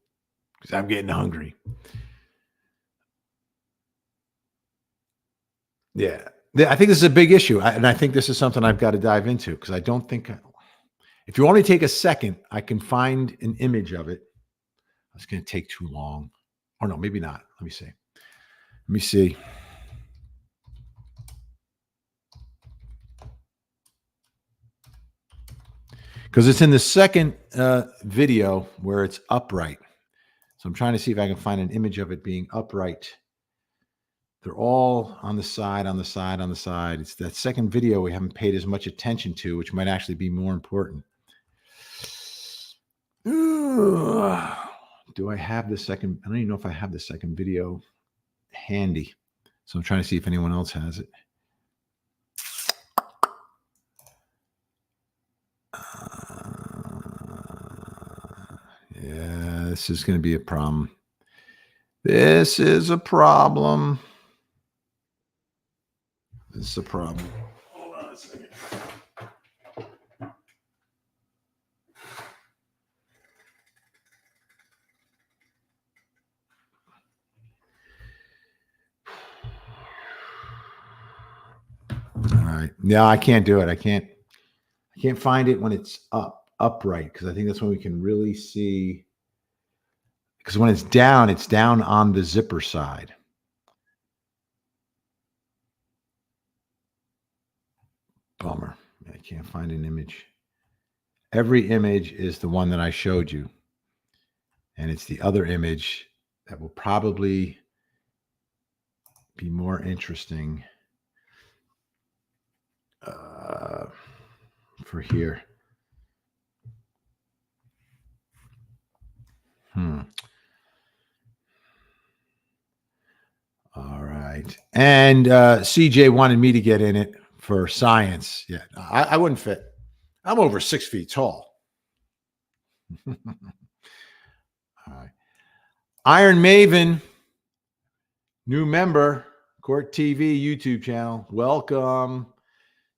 because I'm getting hungry. Yeah. I think this is a big issue. And I think this is something I've got to dive into because I don't think, if you only take a second, I can find an image of it. It's going to take too long. Or no, maybe not. Let me see. because it's in the second video where it's upright. So I'm trying to see if I can find an image of it being upright. They're all on the side, on the side, on the side. It's that second video we haven't paid as much attention to, which might actually be more important. Do I have the second? I don't even know if I have the second video handy. So I'm trying to see if anyone else has it. Yeah, this is going to be a problem. This is a problem. This is a problem. Hold on a second. All right. No, I can't do it. I can't find it when it's upright, because I think that's when we can really see. Because when it's down on the zipper side. Bummer. I can't find an image. Every image is the one that I showed you. And it's the other image that will probably be more interesting for here. All right. And CJ wanted me to get in it for science. Yeah, I wouldn't fit. I'm over 6 feet tall. All right. Iron Maven, new member, Court TV YouTube channel. Welcome.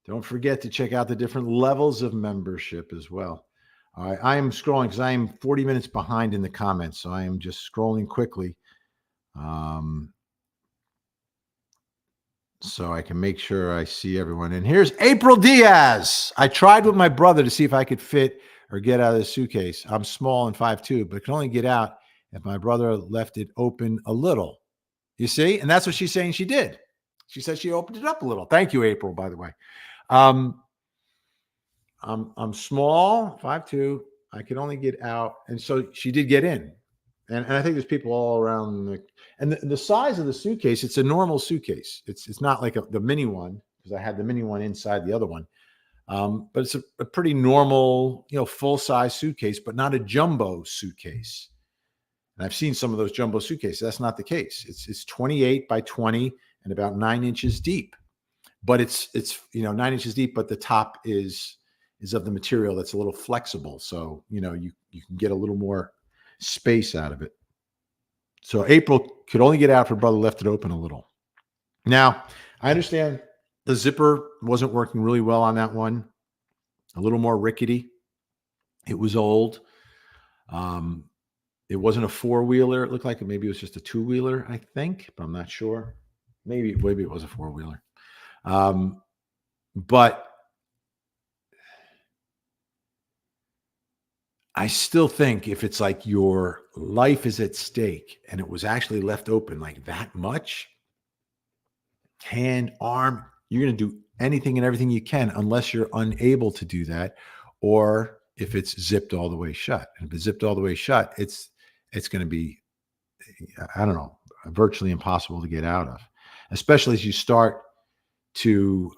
Don't forget to check out the different levels of membership as well. All right. I am scrolling because I am 40 minutes behind in the comments. So I am just scrolling quickly. So I can make sure I see everyone. And here's April Diaz. I tried with my brother to see if I could fit or get out of the suitcase. I'm small and 5'2", but can only get out if my brother left it open a little. You see? And that's what she's saying she did. She said she opened it up a little. Thank you, April, by the way. I'm small, 5'2". I can only get out. And so she did get in. And I think there's people all around. And the size of the suitcase, it's a normal suitcase. It's not like the mini one, because I had the mini one inside the other one. But it's a pretty normal, full-size suitcase, but not a jumbo suitcase. And I've seen some of those jumbo suitcases. That's not the case. It's 28 by 20 and about 9 inches deep. But it's 9 inches deep, but the top is of the material that's a little flexible. So, you can get a little more space out of it. So April could only get out if her brother left it open a little. Now, I understand the zipper wasn't working really well on that one. A little more rickety. It was old. It wasn't a 4-wheeler. It looked like maybe it was just a 2-wheeler, I think, but I'm not sure. Maybe it was a 4-wheeler. But I still think if it's like your life is at stake and it was actually left open like that much, hand, arm, you're going to do anything and everything you can unless you're unable to do that, or if it's zipped all the way shut. And if it's zipped all the way shut, it's going to be, I don't know, virtually impossible to get out of, especially as you start to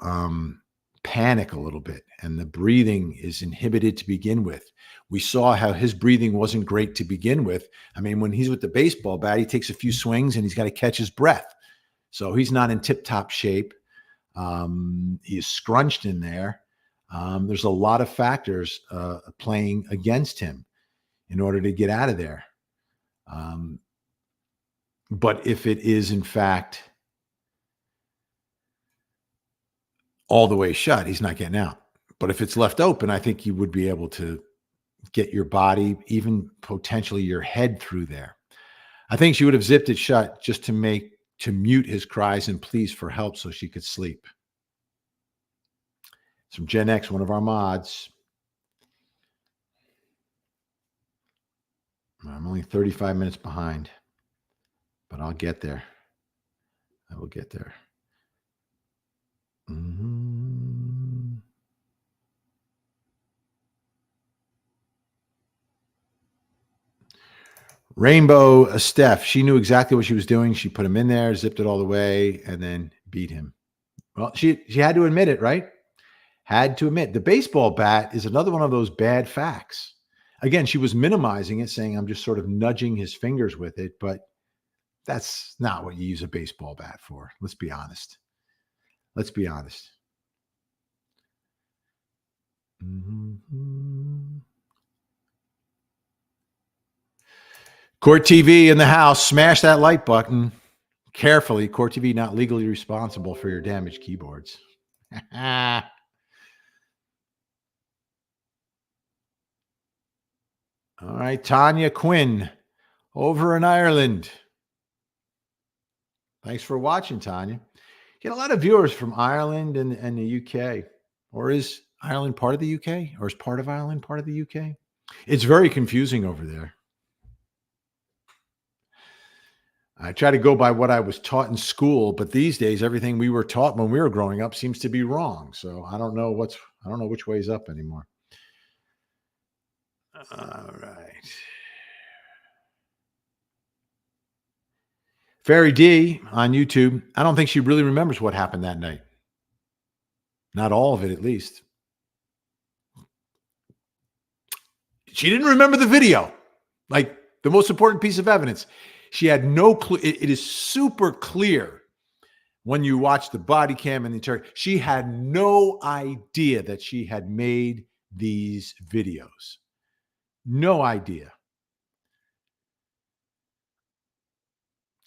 panic a little bit and the breathing is inhibited to begin with. We saw how his breathing wasn't great to begin with. I mean, when he's with the baseball bat, he takes a few swings and he's got to catch his breath. So he's not in tip-top shape. He's scrunched in there. There's a lot of factors playing against him in order to get out of there. But if it is, in fact, all the way shut, he's not getting out. But if it's left open, I think you would be able to get your body, even potentially your head, through there. I think she would have zipped it shut just to mute his cries and pleas for help so she could sleep. It's from Gen X, one of our mods. I'm only 35 minutes behind, but I'll get there. I will get there. Rainbow Steph, she knew exactly what she was doing. She put him in there, zipped it all the way, and then beat him. Well, she had to admit it, right? Had to admit. The baseball bat is another one of those bad facts. Again, she was minimizing it, saying, I'm just sort of nudging his fingers with it, but that's not what you use a baseball bat for. Let's be honest. Let's be honest. Mm-hmm. Court TV in the house. Smash that like button. Carefully. Court TV not legally responsible for your damaged keyboards. All right. Tanya Quinn over in Ireland. Thanks for watching, Tanya. Get a lot of viewers from Ireland and the UK. Or is Ireland part of the UK? Or is part of Ireland part of the UK? It's very confusing over there. I try to go by what I was taught in school, but these days everything we were taught when we were growing up seems to be wrong. So I don't know which way is up anymore. All right. Fairy D on YouTube. I don't think she really remembers what happened that night. Not all of it, at least. She didn't remember the video. Like the most important piece of evidence. She had no clue. It is super clear when you watch the body cam and the entire. She had no idea that she had made these videos. No idea.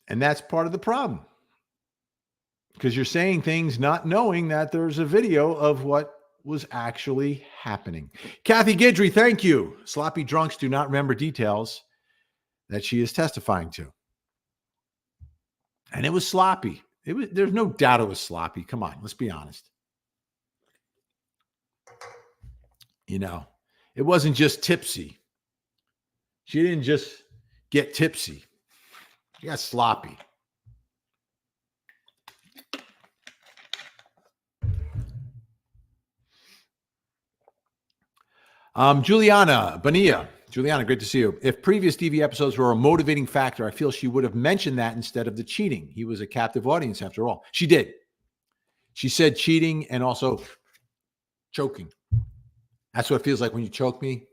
And that's part of the problem. Because you're saying things not knowing that there's a video of what was actually happening. Kathy Guidry, thank you. Sloppy drunks do not remember details that she is testifying to. And it was sloppy. There's no doubt it was sloppy. Come on, let's be honest. You know, it wasn't just tipsy. She didn't just get tipsy. She got sloppy. Juliana Bonilla. Juliana, great to see you. If previous TV episodes were a motivating factor, I feel she would have mentioned that instead of the cheating. He was a captive audience after all. She did. She said cheating and also choking. That's what it feels like when you choke me.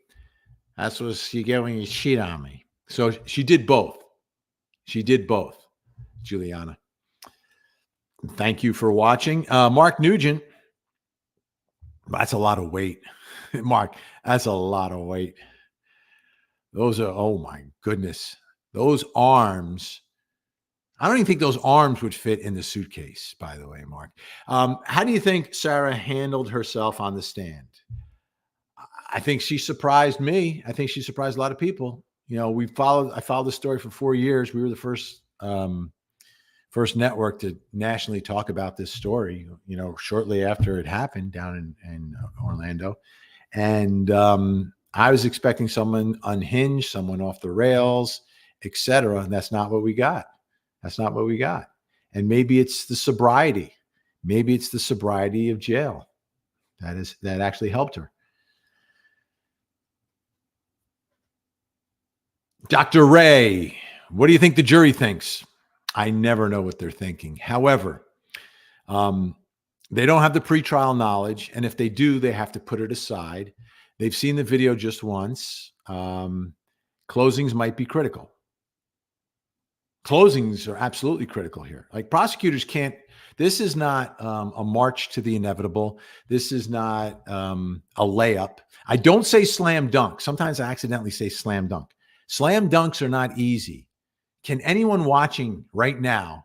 That's what you get when you cheat on me. So she did both. She did both, Juliana. Thank you for watching. Mark Nugent. That's a lot of weight. Mark, that's a lot of weight. Those are, oh my goodness. Those arms. I don't even think those arms would fit in the suitcase, by the way, Mark. How do you think Sarah handled herself on the stand? I think she surprised me. I think she surprised a lot of people. You know, I followed the story for 4 years. We were the first network to nationally talk about this story, you know, shortly after it happened down in Orlando. And I was expecting someone unhinged, someone off the rails, etc. And that's not what we got. That's not what we got. And maybe it's the sobriety. Maybe it's the sobriety of jail that actually helped her. Dr. Ray, what do you think the jury thinks? I never know what they're thinking. However, they don't have the pretrial knowledge. And if they do, they have to put it aside. They've seen the video just once. Closings might be critical. Closings are absolutely critical here. Like prosecutors can't, this is not a march to the inevitable. This is not a layup. I don't say slam dunk. Sometimes I accidentally say slam dunk. Slam dunks are not easy. Can anyone watching right now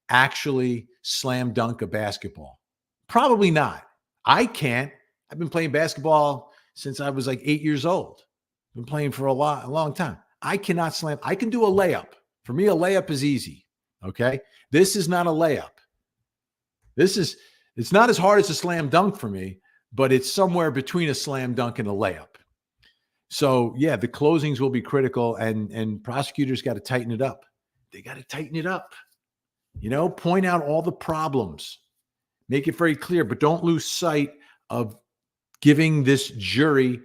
actually slam dunk a basketball? Probably not. I can't. I've been playing basketball since I was like 8 years old. I've been playing for a long time. I cannot slam. I can do a layup. For me, a layup is easy. Okay. This is not a layup. It's not as hard as a slam dunk for me, but it's somewhere between a slam dunk and a layup. So yeah, the closings will be critical and prosecutors got to tighten it up. They got to tighten it up. You know, point out all the problems. Make it very clear, but don't lose sight of giving this jury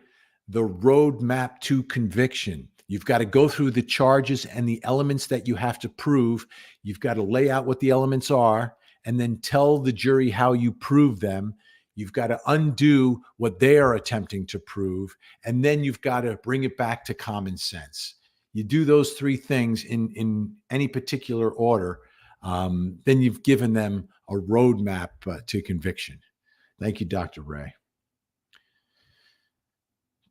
the roadmap to conviction. You've got to go through the charges and the elements that you have to prove. You've got to lay out what the elements are and then tell the jury how you prove them. You've got to undo what they are attempting to prove. And then you've got to bring it back to common sense. You do those three things in any particular order, then you've given them a roadmap to conviction. Thank you, Dr. Ray.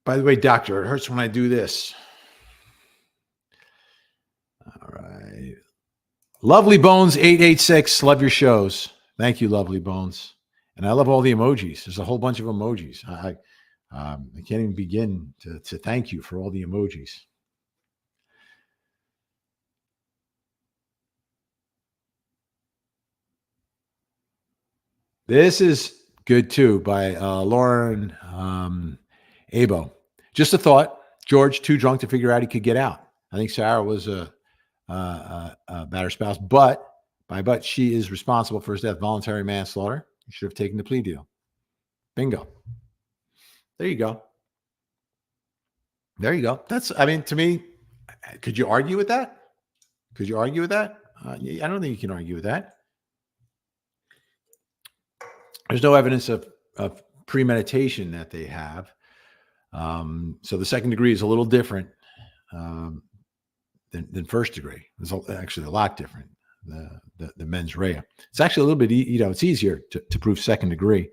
By the way, doctor, it hurts when I do this. All right. Lovely Bones 886. Love your shows. Thank you, Lovely Bones. And I love all the emojis. There's a whole bunch of emojis. I can't even begin to thank you for all the emojis. This is good too by Lauren Abo. Just a thought. George, too drunk to figure out he could get out. I think Sarah was a battered spouse, but she is responsible for his death. Voluntary manslaughter. You should have taken the plea deal. Bingo. There you go. There you go. That's, I mean, to me, could you argue with that? Could you argue with that? I don't think you can argue with that. There's no evidence of premeditation that they have. So the second degree is a little different than first degree. It's actually a lot different, the mens rea. It's actually a little bit, it's easier to prove second degree.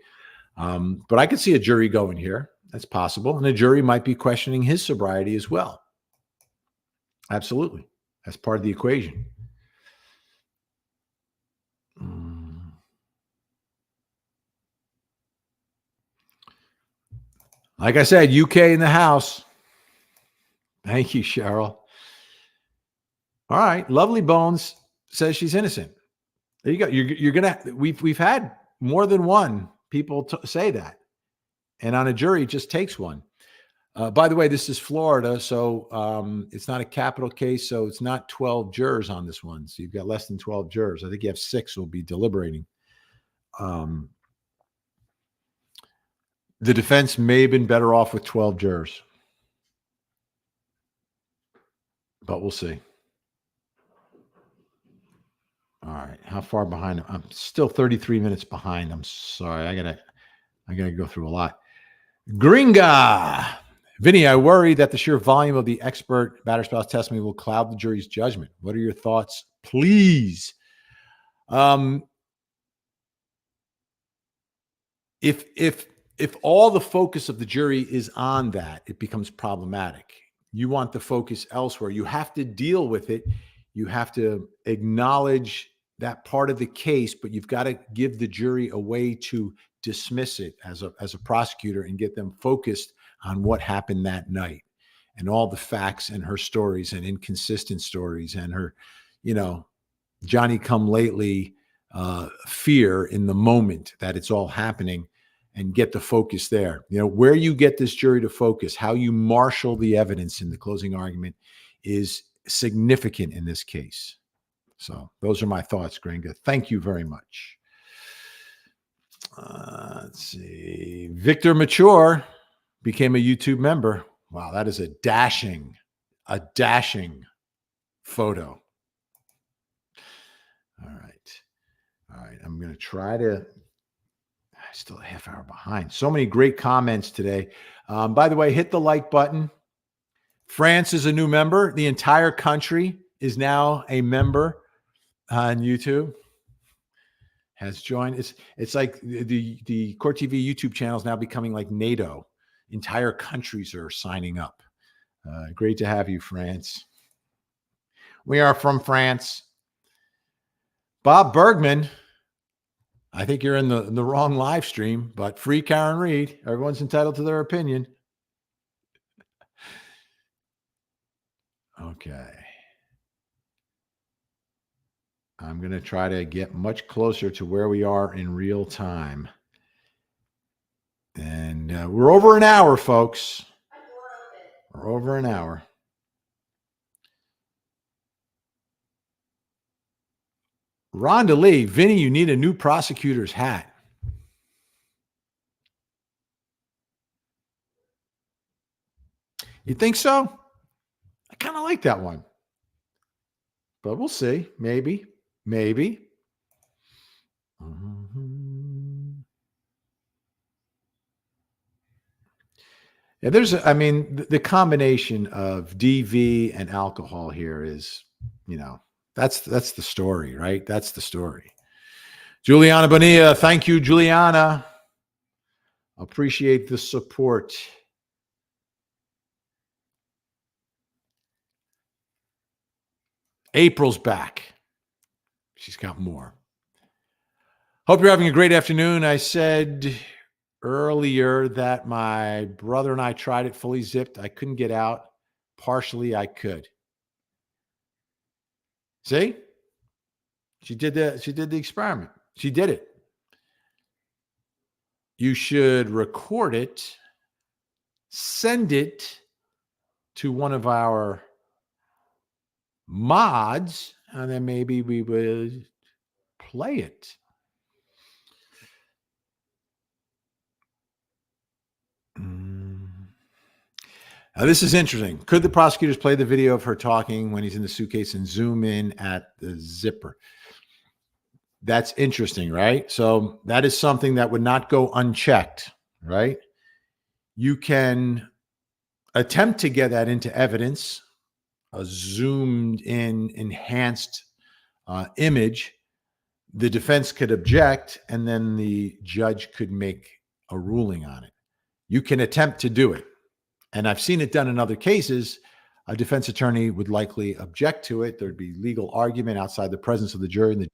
But I could see a jury going here. That's possible. And a jury might be questioning his sobriety as well. Absolutely. That's part of the equation. Like I said, UK in the house. Thank you, Cheryl. All right. Lovely Bones says she's innocent. There you go. You're gonna. We've had more than one people say that, and on a jury, it just takes one. By the way, this is Florida, so it's not a capital case, so it's not 12 jurors on this one. So you've got less than 12 jurors. I think you have 6 who will be deliberating. The defense may have been better off with 12 jurors, but we'll see. All right. How far behind? I'm still 33 minutes behind. I'm sorry. I gotta go through a lot. Gringa. Vinny, I worry that the sheer volume of the expert batter spouse testimony will cloud the jury's judgment. What are your thoughts, please? If all the focus of the jury is on that, it becomes problematic. You want the focus elsewhere. You have to deal with it. You have to acknowledge that part of the case, but you've got to give the jury a way to dismiss it as a prosecutor and get them focused on what happened that night and all the facts and her stories and inconsistent stories and her, Johnny come lately fear in the moment that it's all happening, and get the focus there. Where you get this jury to focus, how you marshal the evidence in the closing argument is significant in this case. So those are my thoughts, Gringa. Thank you very much. Let's see. Victor Mature became a YouTube member. Wow, that is a dashing photo. All right. I'm going to try to, still a half hour behind. So many great comments today. By the way, hit the like button. France is a new member. The entire country is now a member on YouTube. Has joined. It's like the Court TV YouTube channel is now becoming like NATO. Entire countries are signing up. Great to have you, France. We are from France. Bob Bergman. I think you're in the wrong live stream, but free Karen Reed. Everyone's entitled to their opinion. Okay. I'm going to try to get much closer to where we are in real time. And we're over an hour, folks. We're over an hour. Rhonda Lee, Vinny, you need a new prosecutor's hat. You think so? kind of like that one. But we'll see. Maybe. Yeah, the combination of DV and alcohol here is, that's the story, right? That's the story. Juliana Bonilla, thank you, Juliana. Appreciate the support. April's back. She's got more. Hope you're having a great afternoon. I said earlier that my brother and I tried it fully zipped. I couldn't get out. Partially, I could. See? She did the experiment. She did it. You should record it, send it to one of our mods, and then maybe we would play it. Now, this is interesting. Could the prosecutors play the video of her talking when he's in the suitcase and zoom in at the zipper? That's interesting, right? So that is something that would not go unchecked, right? You can attempt to get that into evidence, a zoomed in, enhanced image. The defense could object, and then the judge could make a ruling on it. You can attempt to do it. And I've seen it done in other cases. A defense attorney would likely object to it. There'd be legal argument outside the presence of the jury and the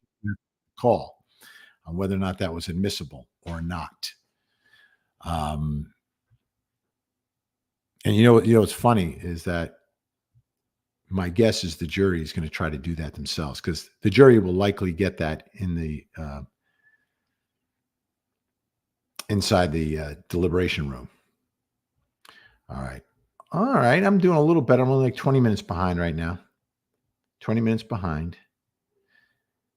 call on whether or not that was admissible or not. And what's funny is that my guess is the jury is going to try to do that themselves, because the jury will likely get that in the inside the deliberation room. All right. I'm doing a little better. I'm only like 20 minutes behind right now. 20 minutes behind.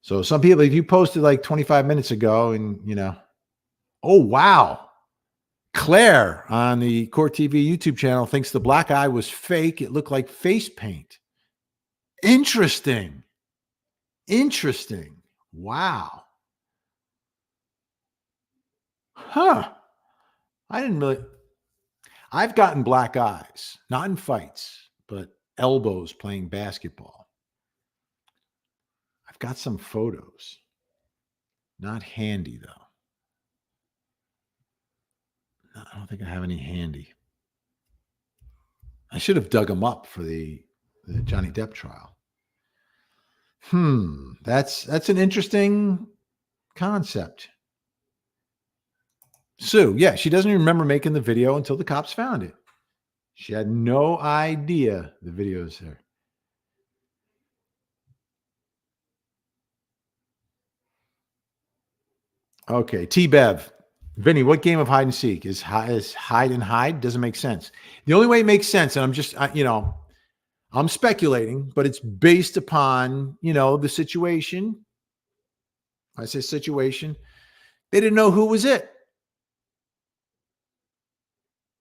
So some people, if you posted like 25 minutes ago and, oh, wow. Claire on the Court TV YouTube channel thinks the black eye was fake. It looked like face paint. Interesting. Wow. Huh. I've gotten black eyes, not in fights, but elbows playing basketball. I've got some photos. Not handy, though. No, I don't think I have any handy. I should have dug them up for the Johnny Depp trial. That's an interesting concept. Sue, yeah, she doesn't even remember making the video until the cops found it. She had no idea the video was there. Okay, T-Bev. Vinny, what game of hide and seek is hide and hide? Doesn't make sense. The only way it makes sense, and I'm just, I'm speculating, but it's based upon, the situation. I say situation. They didn't know who was it.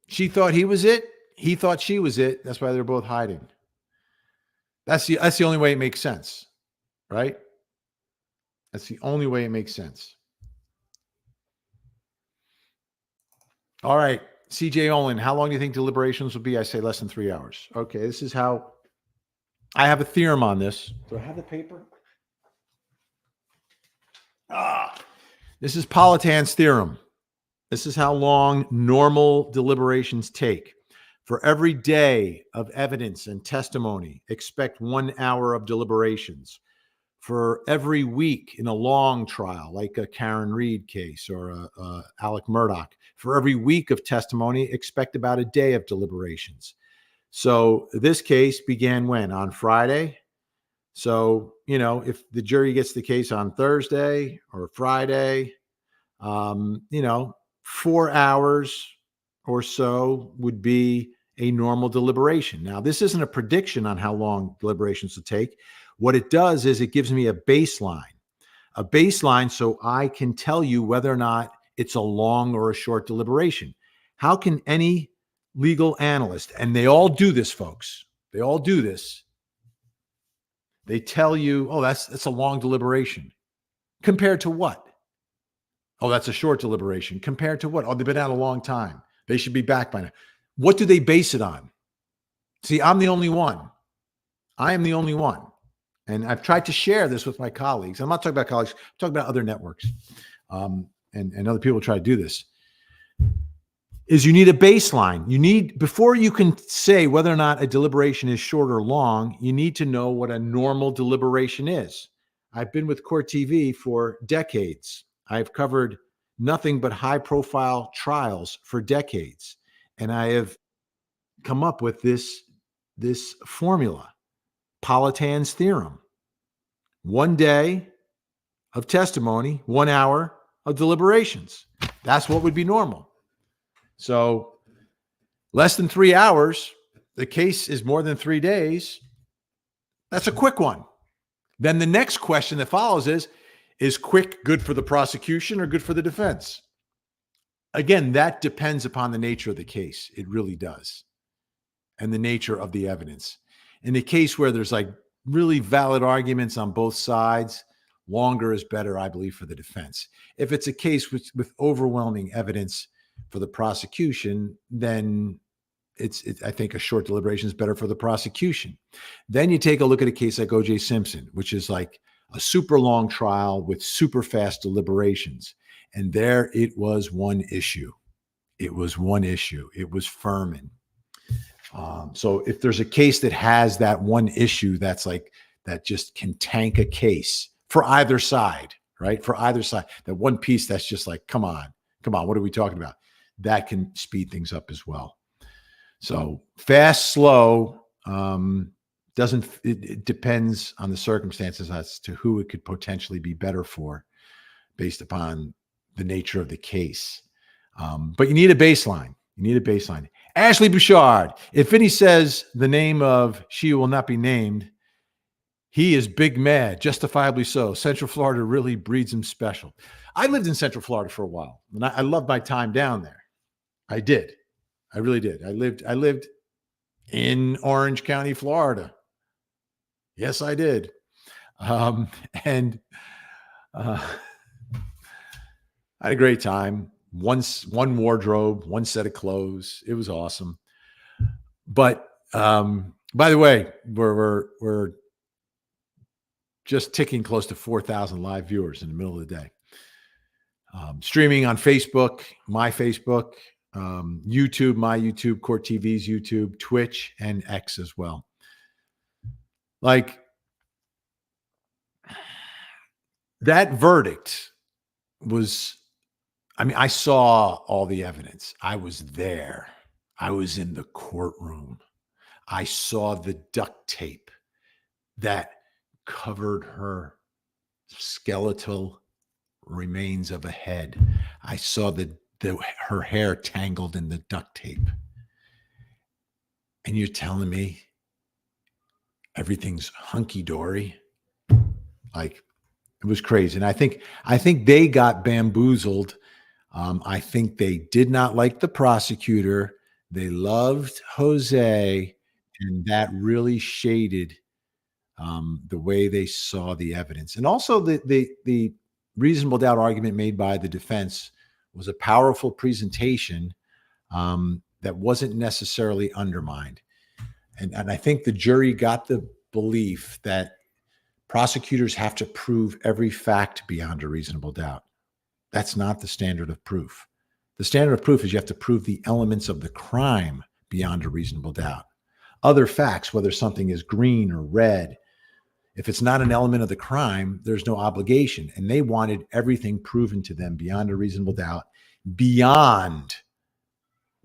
She thought he was it. He thought she was it. That's why they're both hiding. That's the only way it makes sense, right? That's the only way it makes sense. All right, CJ Olin, how long do you think deliberations will be? I say less than 3 hours. Okay, this is how I have a theorem on this. Do I have the paper? This is Politan's theorem. This is how long normal deliberations take. For every day of evidence and testimony, expect 1 hour of deliberations. For every week in a long trial, like a Karen Reed case or a Alec Murdoch, for every week of testimony, expect about a day of deliberations. So this case began when? On Friday. So, if the jury gets the case on Thursday or Friday, 4 hours or so would be a normal deliberation. Now, this isn't a prediction on how long deliberations will take. What it does is it gives me a baseline so I can tell you whether or not it's a long or a short deliberation. How can any legal analyst, and they all do this, folks, They all do this. They tell you, oh, that's a long deliberation. Compared to what? Oh, that's a short deliberation. Compared to what? Oh, they've been out a long time. They should be back by now. What do they base it on? See, I'm the only one. I am the only one. And I've tried to share this with my colleagues. I'm not talking about colleagues. I'm talking about other networks. And other people try to do this. Is you need a baseline. You need, before you can say whether or not a deliberation is short or long, you need to know what a normal deliberation is. I've been with Court TV for decades. I've covered nothing but high profile trials for decades. And I have come up with this formula, Politan's theorem. 1 day of testimony, 1 hour of deliberations. That's what would be normal. So less than 3 hours, the case is more than 3 days. That's a quick one. Then the next question that follows is quick good for the prosecution or good for the defense? Again, that depends upon the nature of the case. It really does. And the nature of the evidence. In a case where there's like really valid arguments on both sides, longer is better, I believe, for the defense. If it's a case with overwhelming evidence for the prosecution, then I think a short deliberation is better for the prosecution. Then you take a look at a case like O.J. Simpson, which is like a super long trial with super fast deliberations. And there it was one issue. It was one issue. It was Furman. So if there's a case that has that one issue that's like, that just can tank a case for either side, right? For either side, that one piece that's just like, come on, what are we talking about? That can speed things up as well. So fast, slow, it depends on the circumstances as to who it could potentially be better for based upon the nature of the case. But you need a baseline. You need a baseline. Ashley Bouchard, if Vinnie says the name of she will not be named, he is big mad, justifiably so. Central Florida really breeds him special. I lived in Central Florida for a while, and I loved my time down there. I did. I really did. I lived in Orange County, Florida. Yes, I did. I had a great time. One wardrobe, one set of clothes. It was awesome. But by the way, we're just ticking close to 4,000 live viewers in the middle of the day. Streaming on Facebook, my Facebook, YouTube, my YouTube, Court TV's YouTube, Twitch, and X as well. Like, that verdict was, I saw all the evidence. I was there. I was in the courtroom. I saw the duct tape that covered her skeletal remains of a head. I saw her hair tangled in the duct tape. And you're telling me everything's hunky-dory? Like, it was crazy. And I think they got bamboozled. I think they did not like the prosecutor. They loved Jose, and that really shaded the way they saw the evidence. And also the reasonable doubt argument made by the defense was a powerful presentation that wasn't necessarily undermined. And I think the jury got the belief that prosecutors have to prove every fact beyond a reasonable doubt. That's not the standard of proof. The standard of proof is you have to prove the elements of the crime beyond a reasonable doubt. Other facts, whether something is green or red, if it's not an element of the crime, there's no obligation. And they wanted everything proven to them beyond a reasonable doubt, beyond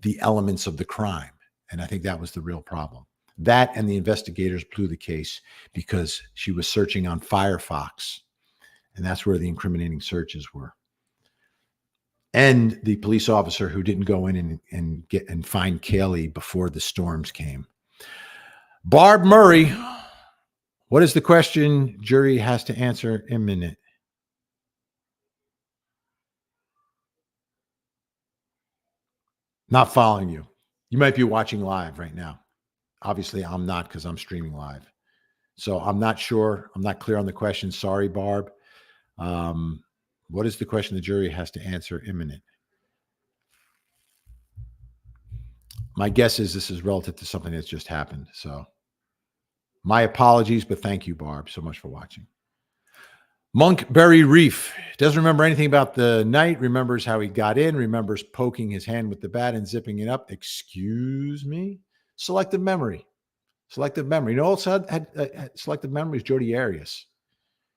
the elements of the crime. And I think that was the real problem. That and the investigators blew the case because she was searching on Firefox. And that's where the incriminating searches were. And the police officer who didn't go in and find Kaylee before the storms came. Barb Murray, what is the question jury has to answer in a minute? Not following you. You might be watching live right now. obviously I'm not because I'm streaming live. So I'm not sure. I'm not clear on the question. Sorry, Barb. What is the question the jury has to answer imminent? My guess is this is relative to something that's just happened. So my apologies, but thank you, Barb, so much for watching. Monkberry Reef doesn't remember anything about the night, remembers how he got in, remembers poking his hand with the bat and zipping it up. Excuse me? Selective memory. Selective memory. You know, also had selective memory is Jodi Arias.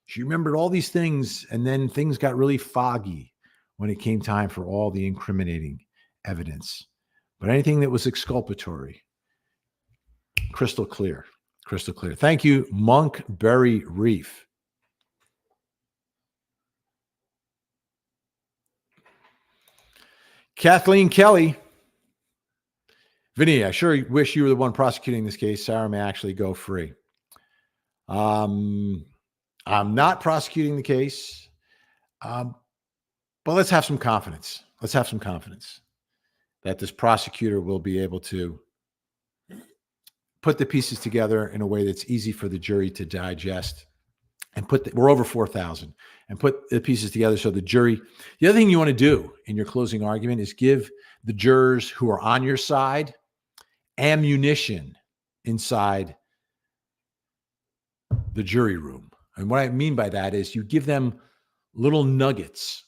She remembered all these things, and then things got really foggy when it came time for all the incriminating evidence. But anything that was exculpatory, crystal clear. Crystal clear. Thank you, Monkberry Reef. Kathleen Kelly. Vinny, I sure wish you were the one prosecuting this case. Sarah may actually go free. I'm not prosecuting the case, but let's have some confidence. Let's have some confidence that this prosecutor will be able to put the pieces together in a way that's easy for the jury to digest and we're over 4,000 and put the pieces together. So the jury, the other thing you want to do in your closing argument is give the jurors who are on your side ammunition inside the jury room. And what I mean by that is you give them little nuggets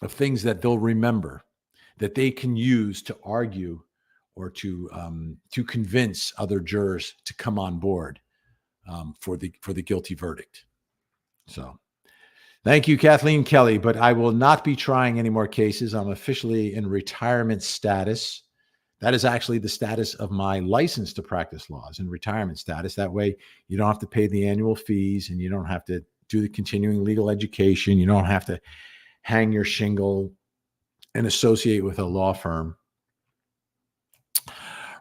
of things that they'll remember that they can use to argue or to convince other jurors to come on board for the guilty verdict. So thank you, Kathleen Kelly, but I will not be trying any more cases. I'm officially in retirement status. That is actually the status of my license to practice law, is in retirement status. That way you don't have to pay the annual fees and you don't have to do the continuing legal education. You don't have to hang your shingle and associate with a law firm.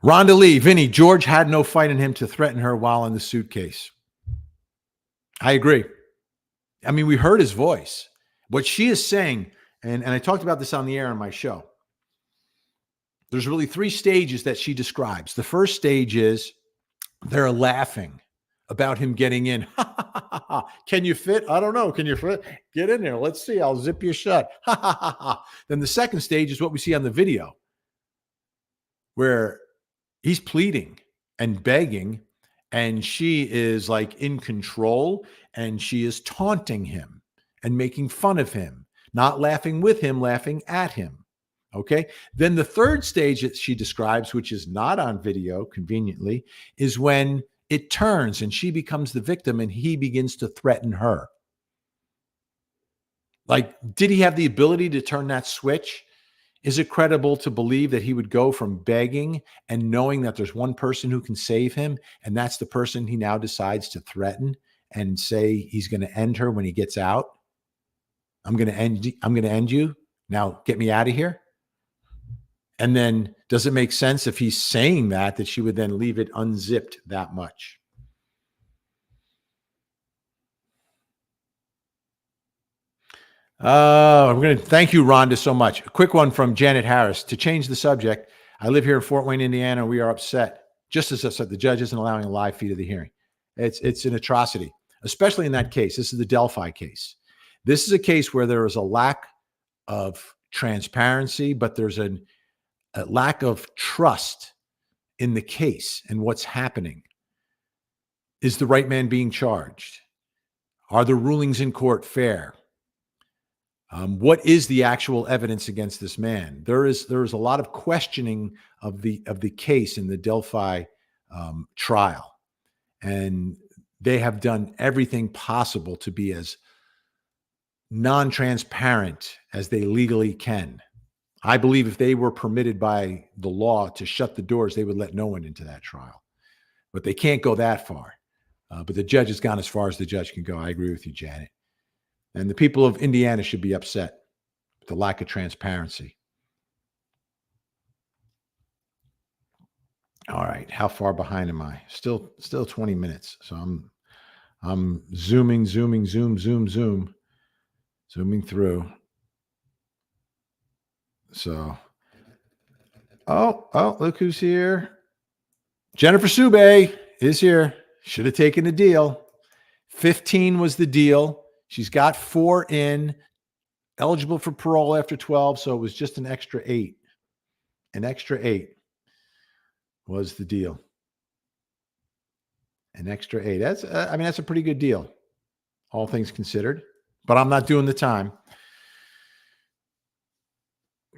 Rhonda Lee, Vinny, George had no fight in him to threaten her while in the suitcase. I agree. I mean, we heard his voice. What she is saying, and I talked about this on the air on my show, there's really 3 stages that she describes. The first stage is they're laughing about him getting in. Can you fit? I don't know. Can you fit? Get in there. Let's see. I'll zip you shut. Then the second stage is what we see on the video, where he's pleading and begging, and she is like in control, and she is taunting him and making fun of him, not laughing with him, laughing at him. Okay. Then the third stage that she describes, which is not on video conveniently, is when it turns and she becomes the victim and he begins to threaten her. Like, did he have the ability to turn that switch? Is it credible to believe that he would go from begging and knowing that there's one person who can save him, and that's the person he now decides to threaten and say he's going to end her when he gets out? I'm going to end you. Now get me out of here. And then does it make sense if he's saying that she would then leave it unzipped that much? I'm going to thank you, Rhonda, so much. A quick one from Janet Harris. To change the subject, I live here in Fort Wayne, Indiana. We are upset, just as upset. The judge isn't allowing a live feed of the hearing. It's an atrocity, especially in that case. This is the Delphi case. This is a case where there is a lack of transparency, but there's a lack of trust in the case and what's happening. Is the right man being charged? Are the rulings in court fair? What is the actual evidence against this man? There is a lot of questioning of the case in the Delphi trial, and they have done everything possible to be as non-transparent as they legally can. I believe if they were permitted by the law to shut the doors, they would let no one into that trial. But they can't go that far. But the judge has gone as far as the judge can go. I agree with you, Janet. And the people of Indiana should be upset with the lack of transparency. All right. How far behind am I? Still 20 minutes. So I'm zooming through. So, oh, look who's here. Jennifer Sube is here. Should have taken the deal. 15 was the deal. She's got 4 in, eligible for parole after 12, so it was just an extra 8. An extra 8 was the deal. An extra 8. That's that's a pretty good deal, all things considered. But I'm not doing the time.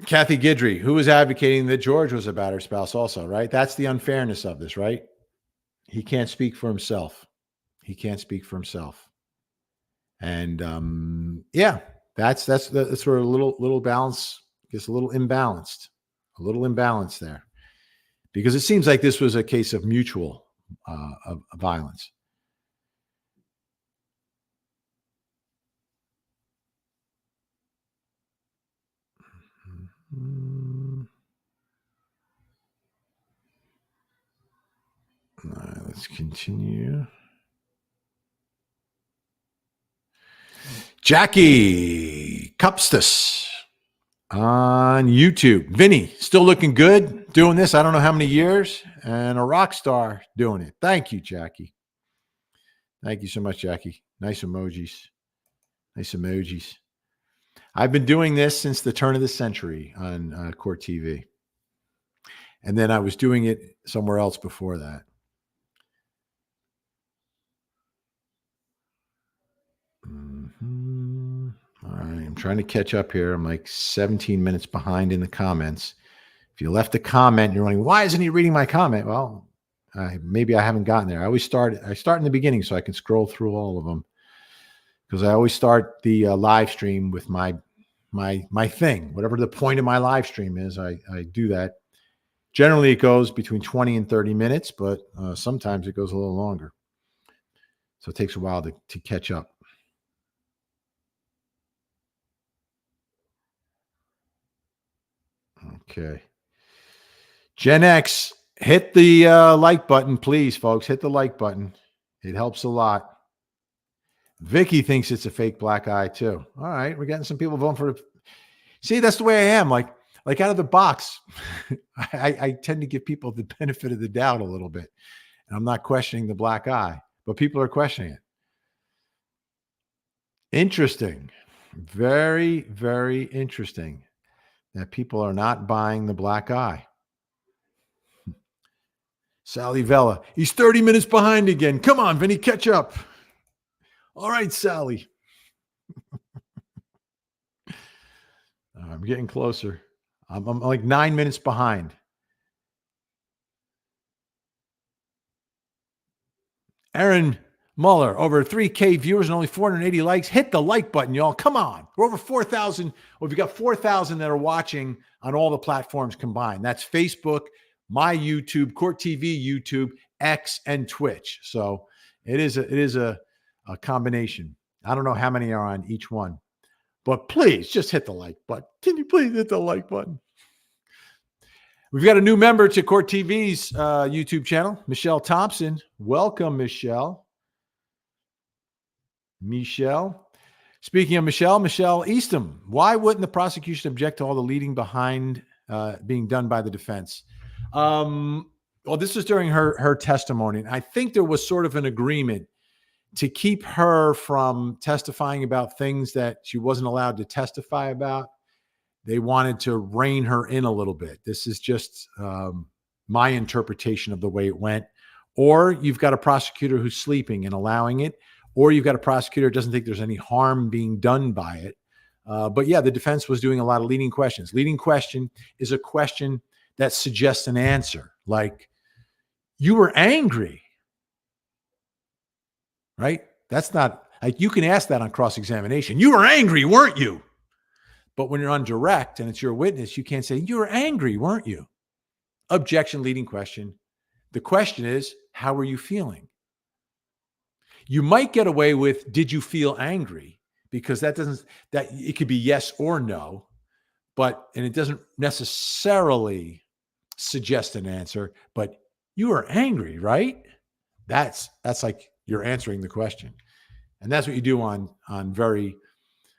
Kathy Guidry, who was advocating that George was a battered spouse also, right? That's the unfairness of this, right? He can't speak for himself. He can't speak for himself. And that's where a little balance gets a little imbalanced there, because it seems like this was a case of mutual of violence. All right, let's continue. Jackie Cupstus on YouTube. Vinny, still looking good doing this. I don't know how many years, and a rock star doing it. Thank you, Jackie. Thank you so much, Jackie. Nice emojis. Nice emojis. I've been doing this since the turn of the century on Court TV. And then I was doing it somewhere else before that. All right, I'm trying to catch up here. I'm like 17 minutes behind in the comments. If you left a comment, you're wondering, why isn't he reading my comment? Well, maybe I haven't gotten there. I start in the beginning so I can scroll through all of them, because I always start the live stream with my thing. Whatever the point of my live stream is, I do that. Generally, it goes between 20 and 30 minutes, but sometimes it goes a little longer. So it takes a while to catch up. Okay. Gen X, hit the like button, please, folks. Hit the like button. It helps a lot. Vicky thinks it's a fake black eye, too. All right. We're getting some people voting for it. See, that's the way I am. Like out of the box, I tend to give people the benefit of the doubt a little bit. And I'm not questioning the black eye, but people are questioning it. Interesting. Very, very interesting that people are not buying the black eye. Sally Vella, he's 30 minutes behind again. Come on, Vinny, catch up. All right, Sally. I'm getting closer. I'm like 9 minutes behind. Aaron Muller, over 3K viewers and only 480 likes. Hit the like button, y'all. Come on. We're over 4,000. Well, we've got 4,000 that are watching on all the platforms combined. That's Facebook, my YouTube, Court TV, YouTube, X, and Twitch. So it is a combination. I don't know how many are on each one, but please just hit the like button. Can you please hit the like button? We've got a new member to Court TV's YouTube channel, Michelle Thompson. Welcome, Michelle. Speaking of Michelle Eastham, why wouldn't the prosecution object to all the leading behind being done by the defense? Well, this was during her testimony. And I think there was sort of an agreement to keep her from testifying about things that she wasn't allowed to testify about. They wanted to rein her in a little bit. This is just my interpretation of the way it went. Or you've got a prosecutor who's sleeping and allowing it, or you've got a prosecutor who doesn't think there's any harm being done by it. But yeah, the defense was doing a lot of leading questions. Leading question is a question that suggests an answer, like, you were angry, right? That's not, like, you can ask that on cross-examination. You were angry, weren't you? But when you're on direct and it's your witness, you can't say, you were angry, weren't you? Objection, leading question. The question is, how were you feeling? You might get away with, did you feel angry? Because that it could be yes or no, and it doesn't necessarily suggest an answer, but you were angry, right? That's like you're answering the question. And that's what you do on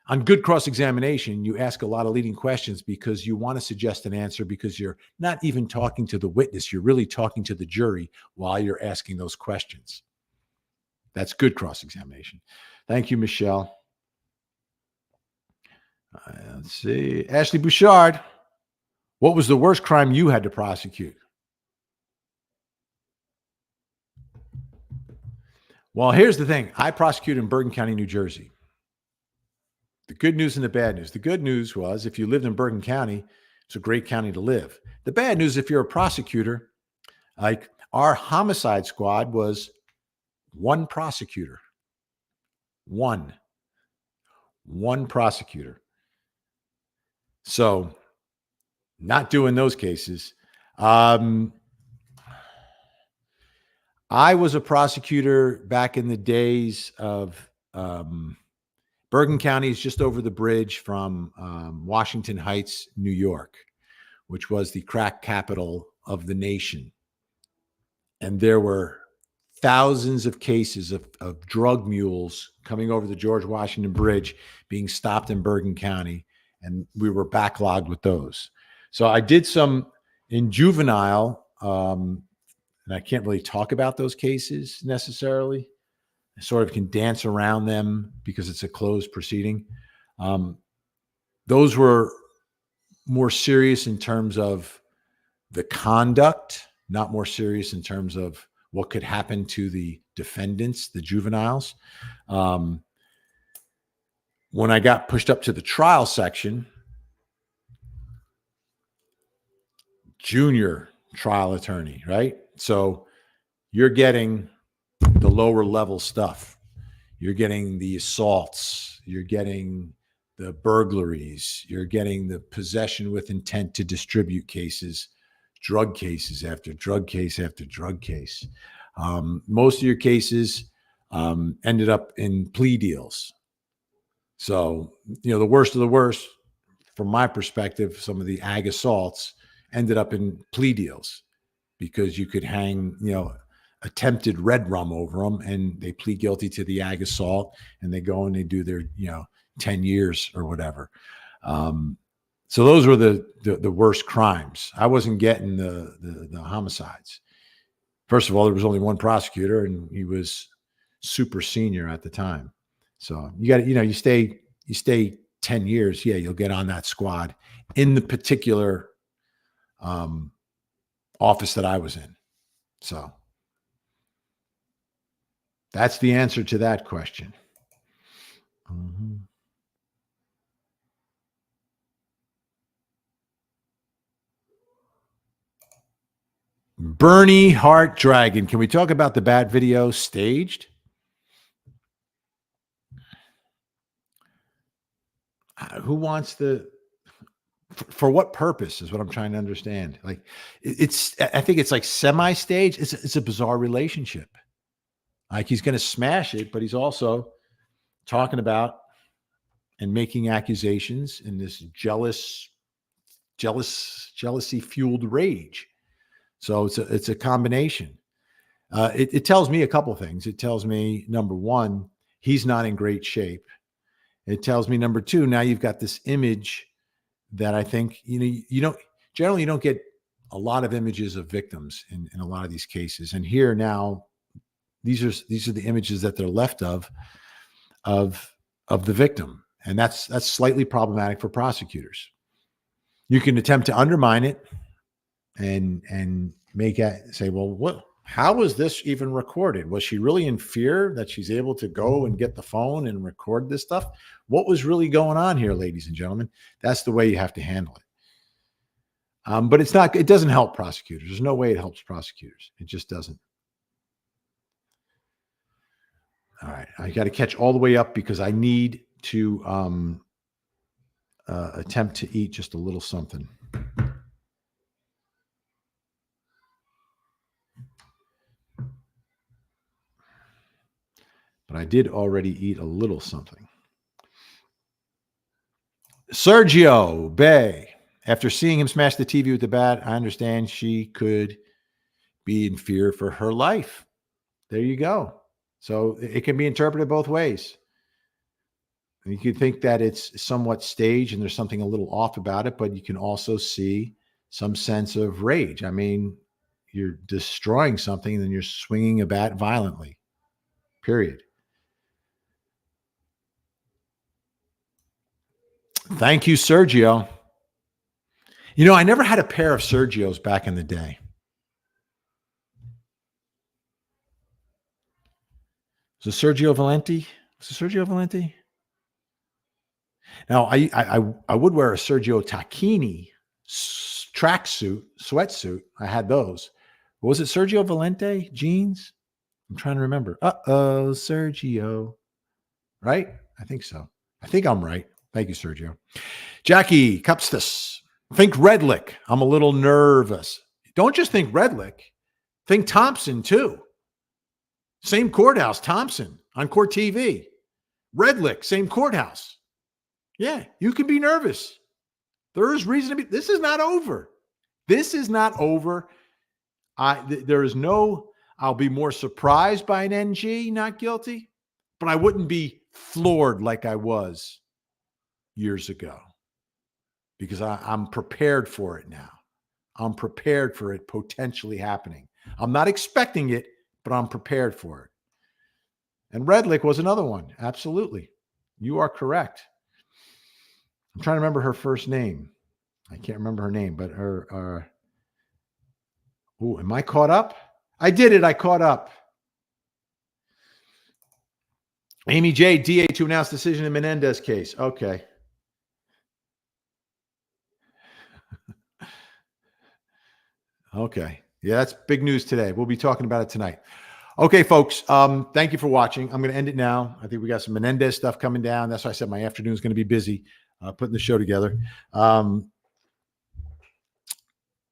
On good cross-examination, you ask a lot of leading questions because you want to suggest an answer because you're not even talking to the witness. You're really talking to the jury while you're asking those questions. That's good cross-examination. Thank you, Michelle. Let's see. Ashley Bouchard, what was the worst crime you had to prosecute? Well, here's the thing. I prosecuted in Bergen County, New Jersey. The good news and the bad news. The good news was if you lived in Bergen County, it's a great county to live. The bad news, if you're a prosecutor, like our homicide squad was one prosecutor. One prosecutor. So not doing those cases. I was a prosecutor back in the days of Bergen County is just over the bridge from Washington Heights, New York, which was the crack capital of the nation. And there were thousands of cases of drug mules coming over the George Washington Bridge being stopped in Bergen County, and we were backlogged with those. So I did some in juvenile, and I can't really talk about those cases necessarily. I sort of can dance around them because it's a closed proceeding. Those were more serious in terms of the conduct, not more serious in terms of what could happen to the defendants, the juveniles. When I got pushed up to the trial section, junior trial attorney, right? So you're getting the lower level stuff. You're getting the assaults. You're getting the burglaries. You're getting the possession with intent to distribute cases, drug cases after drug case after drug case. Most of your cases ended up in plea deals. So, the worst of the worst, from my perspective, some of the ag assaults ended up in plea deals because you could hang, attempted red rum over them, and they plead guilty to the ag assault, and they go and they do their 10 years or whatever. So those were the worst crimes. I wasn't getting the homicides. First of all, there was only one prosecutor, and he was super senior at the time. So you got you stay 10 years, you'll get on that squad in the particular office that I was in. So that's the answer to that question. Mm-hmm. Bernie Hart Dragon. Can we talk about the Bat video staged? Who wants for what purpose is what I'm trying to understand. Like I think it's like semi-staged. It's a bizarre relationship. Like he's going to smash it, but he's also talking about and making accusations in this jealousy fueled rage. So it's a combination. It tells me a couple things. It tells me, number one, he's not in great shape. It tells me, number two, now you've got this image that I think, you don't get a lot of images of victims in a lot of these cases. And here now, these are the images that they're left of the victim. And that's slightly problematic for prosecutors. You can attempt to undermine it and make it say, well, how was this even recorded? Was she really in fear that she's able to go and get the phone and record this stuff? What was really going on here, ladies and gentlemen? That's the way you have to handle it. But it doesn't help prosecutors. There's no way it helps prosecutors. It just doesn't. All right. I got to catch all the way up because I need to attempt to eat just a little something. But I did already eat a little something. Sergio Bay. After seeing him smash the TV with the bat, I understand she could be in fear for her life. There you go. So it can be interpreted both ways. And you could think that it's somewhat staged and there's something a little off about it, but you can also see some sense of rage. I mean, you're destroying something and then you're swinging a bat violently, period. Thank you, Sergio. You know, I never had a pair of Sergios back in the day. Was it Sergio Valenti? Was it Sergio Valenti? Now, I would wear a Sergio Tacchini tracksuit, sweatsuit. I had those. Was it Sergio Valente jeans? I'm trying to remember. Uh-oh, Sergio. Right? I think so. I think I'm right. Thank you, Sergio. Jackie Cupstus. Think Redlick. I'm a little nervous. Don't just think Redlick. Think Thompson, too. Same courthouse, Thompson, on Court TV. Redlick, same courthouse. Yeah, you can be nervous. There is reason to be. This is not over. This is not over. There is no, I'll be more surprised by an NG not guilty, but I wouldn't be floored like I was years ago because I'm prepared for it now. I'm prepared for it potentially happening. I'm not expecting it, but I'm prepared for it. And Redlick was another one. Absolutely. You are correct. I'm trying to remember her first name. I can't remember her name, but her, am I caught up? I did it. I caught up. Amy J, DA to announce decision in Menendez case. Okay. Okay. Yeah, that's big news today. We'll be talking about it tonight. Okay, folks. Thank you for watching. I'm going to end it now. I think we got some Menendez stuff coming down. That's why I said my afternoon is going to be busy putting the show together.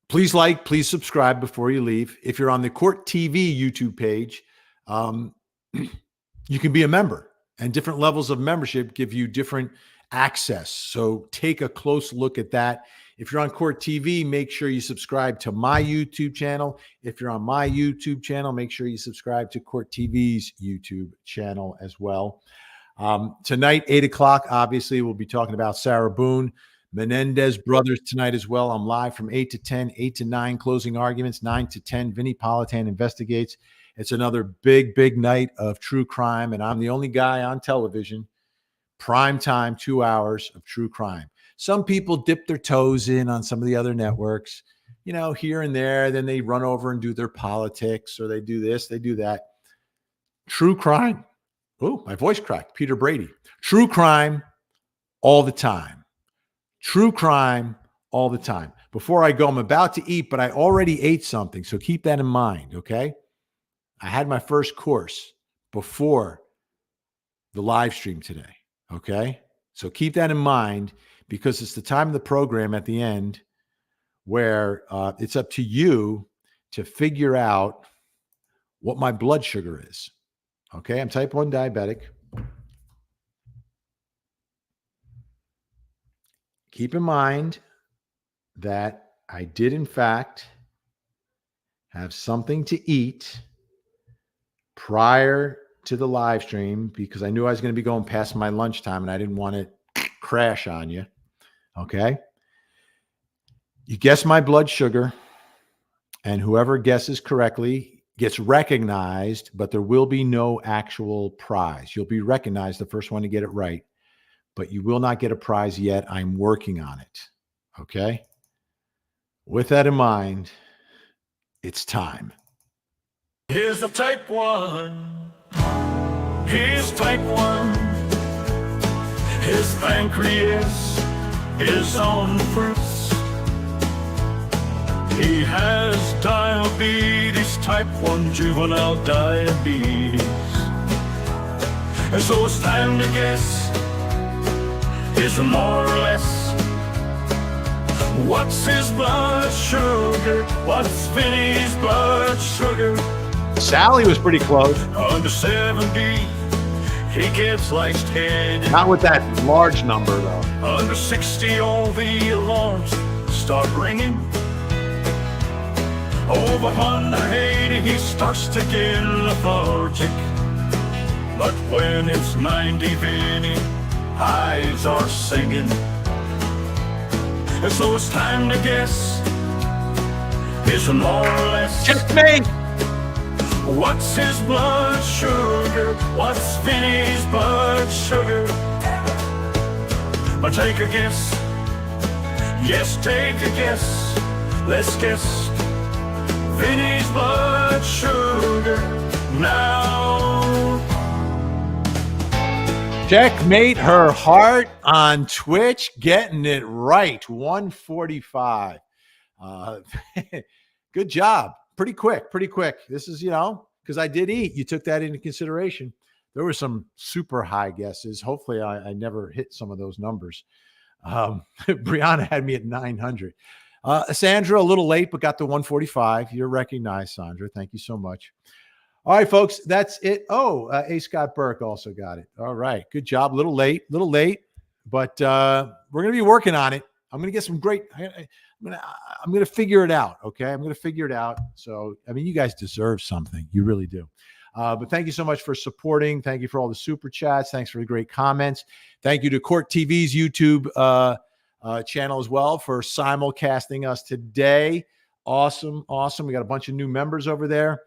Please like, please subscribe before you leave. If you're on the Court TV YouTube page, you can be a member, and different levels of membership give you different access. So take a close look at that. If you're on Court TV, make sure you subscribe to my YouTube channel. If you're on my YouTube channel, make sure you subscribe to Court TV's YouTube channel as well. Tonight, 8 o'clock, obviously, we'll be talking about Sarah Boone, Menendez brothers tonight as well. I'm live from 8 to 10, 8 to 9, closing arguments, 9 to 10. Vinnie Politan investigates. It's another big, big night of true crime, and I'm the only guy on television, prime time, 2 hours of true crime. Some people dip their toes in on some of the other networks, you know, here and there. Then they run over and do their politics, or they do this, they do that. True crime. Oh, my voice cracked. Peter Brady. True crime all the time. True crime all the time. Before I go, I'm about to eat, but I already ate something. So keep that in mind, okay? I had my first course before the live stream today, okay? So keep that in mind, because it's the time of the program at the end where it's up to you to figure out what my blood sugar is. Okay, I'm type 1 diabetic. Keep in mind that I did, in fact, have something to eat prior to the live stream because I knew I was going to be going past my lunchtime and I didn't want to crash on you. Okay. You guess my blood sugar, and whoever guesses correctly gets recognized, but there will be no actual prize. You'll be recognized, the first one to get it right, but you will not get a prize yet. I'm working on it. Okay. With that in mind, it's time. Here's a type 1. Here's type 1. His pancreas is on the fritz. He has diabetes, type 1 juvenile diabetes. And so it's time to guess, is more or less, what's his blood sugar? What's Vinnie's blood sugar? Sally was pretty close. Under 70, he gets lightheaded. Not with that large number, though. Under 60, all the alarms start ringing. Over 180, he starts to get lethargic. But when it's 90, Vinnie eyes are singing. And so it's time to guess. It's more or less. Checkmate! What's his blood sugar? What's Vinnie's blood sugar? But take a guess. Yes, take a guess. Let's guess Vinnie's blood sugar now. Checkmate her heart on Twitch, getting it right. 145. Good job. Pretty quick. This is, because I did eat. You took that into consideration. There were some super high guesses. Hopefully I never hit some of those numbers. Brianna had me at 900. Sandra, a little late, but got the 145. You're recognized, Sandra. Thank you so much. All right, folks, that's it. Oh, A. Scott Burke also got it. All right, good job. A little late, but we're going to be working on it. I'm going to get some great. I'm going to figure it out. Okay, I'm going to figure it out. So, I mean, you guys deserve something. You really do. But thank you so much for supporting. Thank you for all the super chats. Thanks for the great comments. Thank you to Court TV's YouTube channel as well for simulcasting us today. Awesome. We got a bunch of new members over there.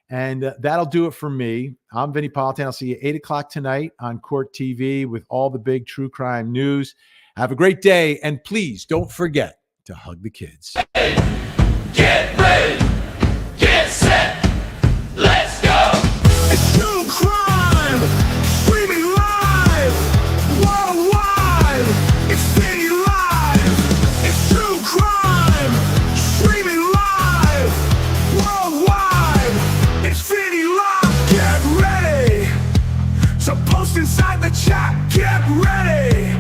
And that'll do it for me. I'm Vinnie Politan. I'll see you 8 o'clock tonight on Court TV with all the big true crime news. Have a great day. And please don't forget to hug the kids. Get ready, get set, let's go. It's true crime, streaming live, worldwide. It's Vinnie Live. It's true crime, streaming live, worldwide. It's Vinnie Live. Get ready. So post inside the chat. Get ready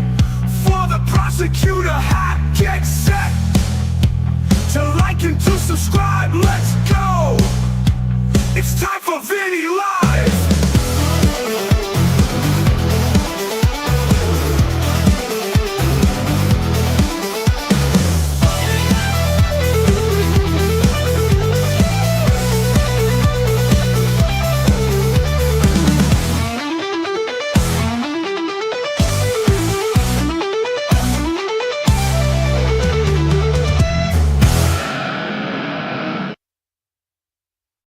for the prosecutor hat. Get set to like and to subscribe.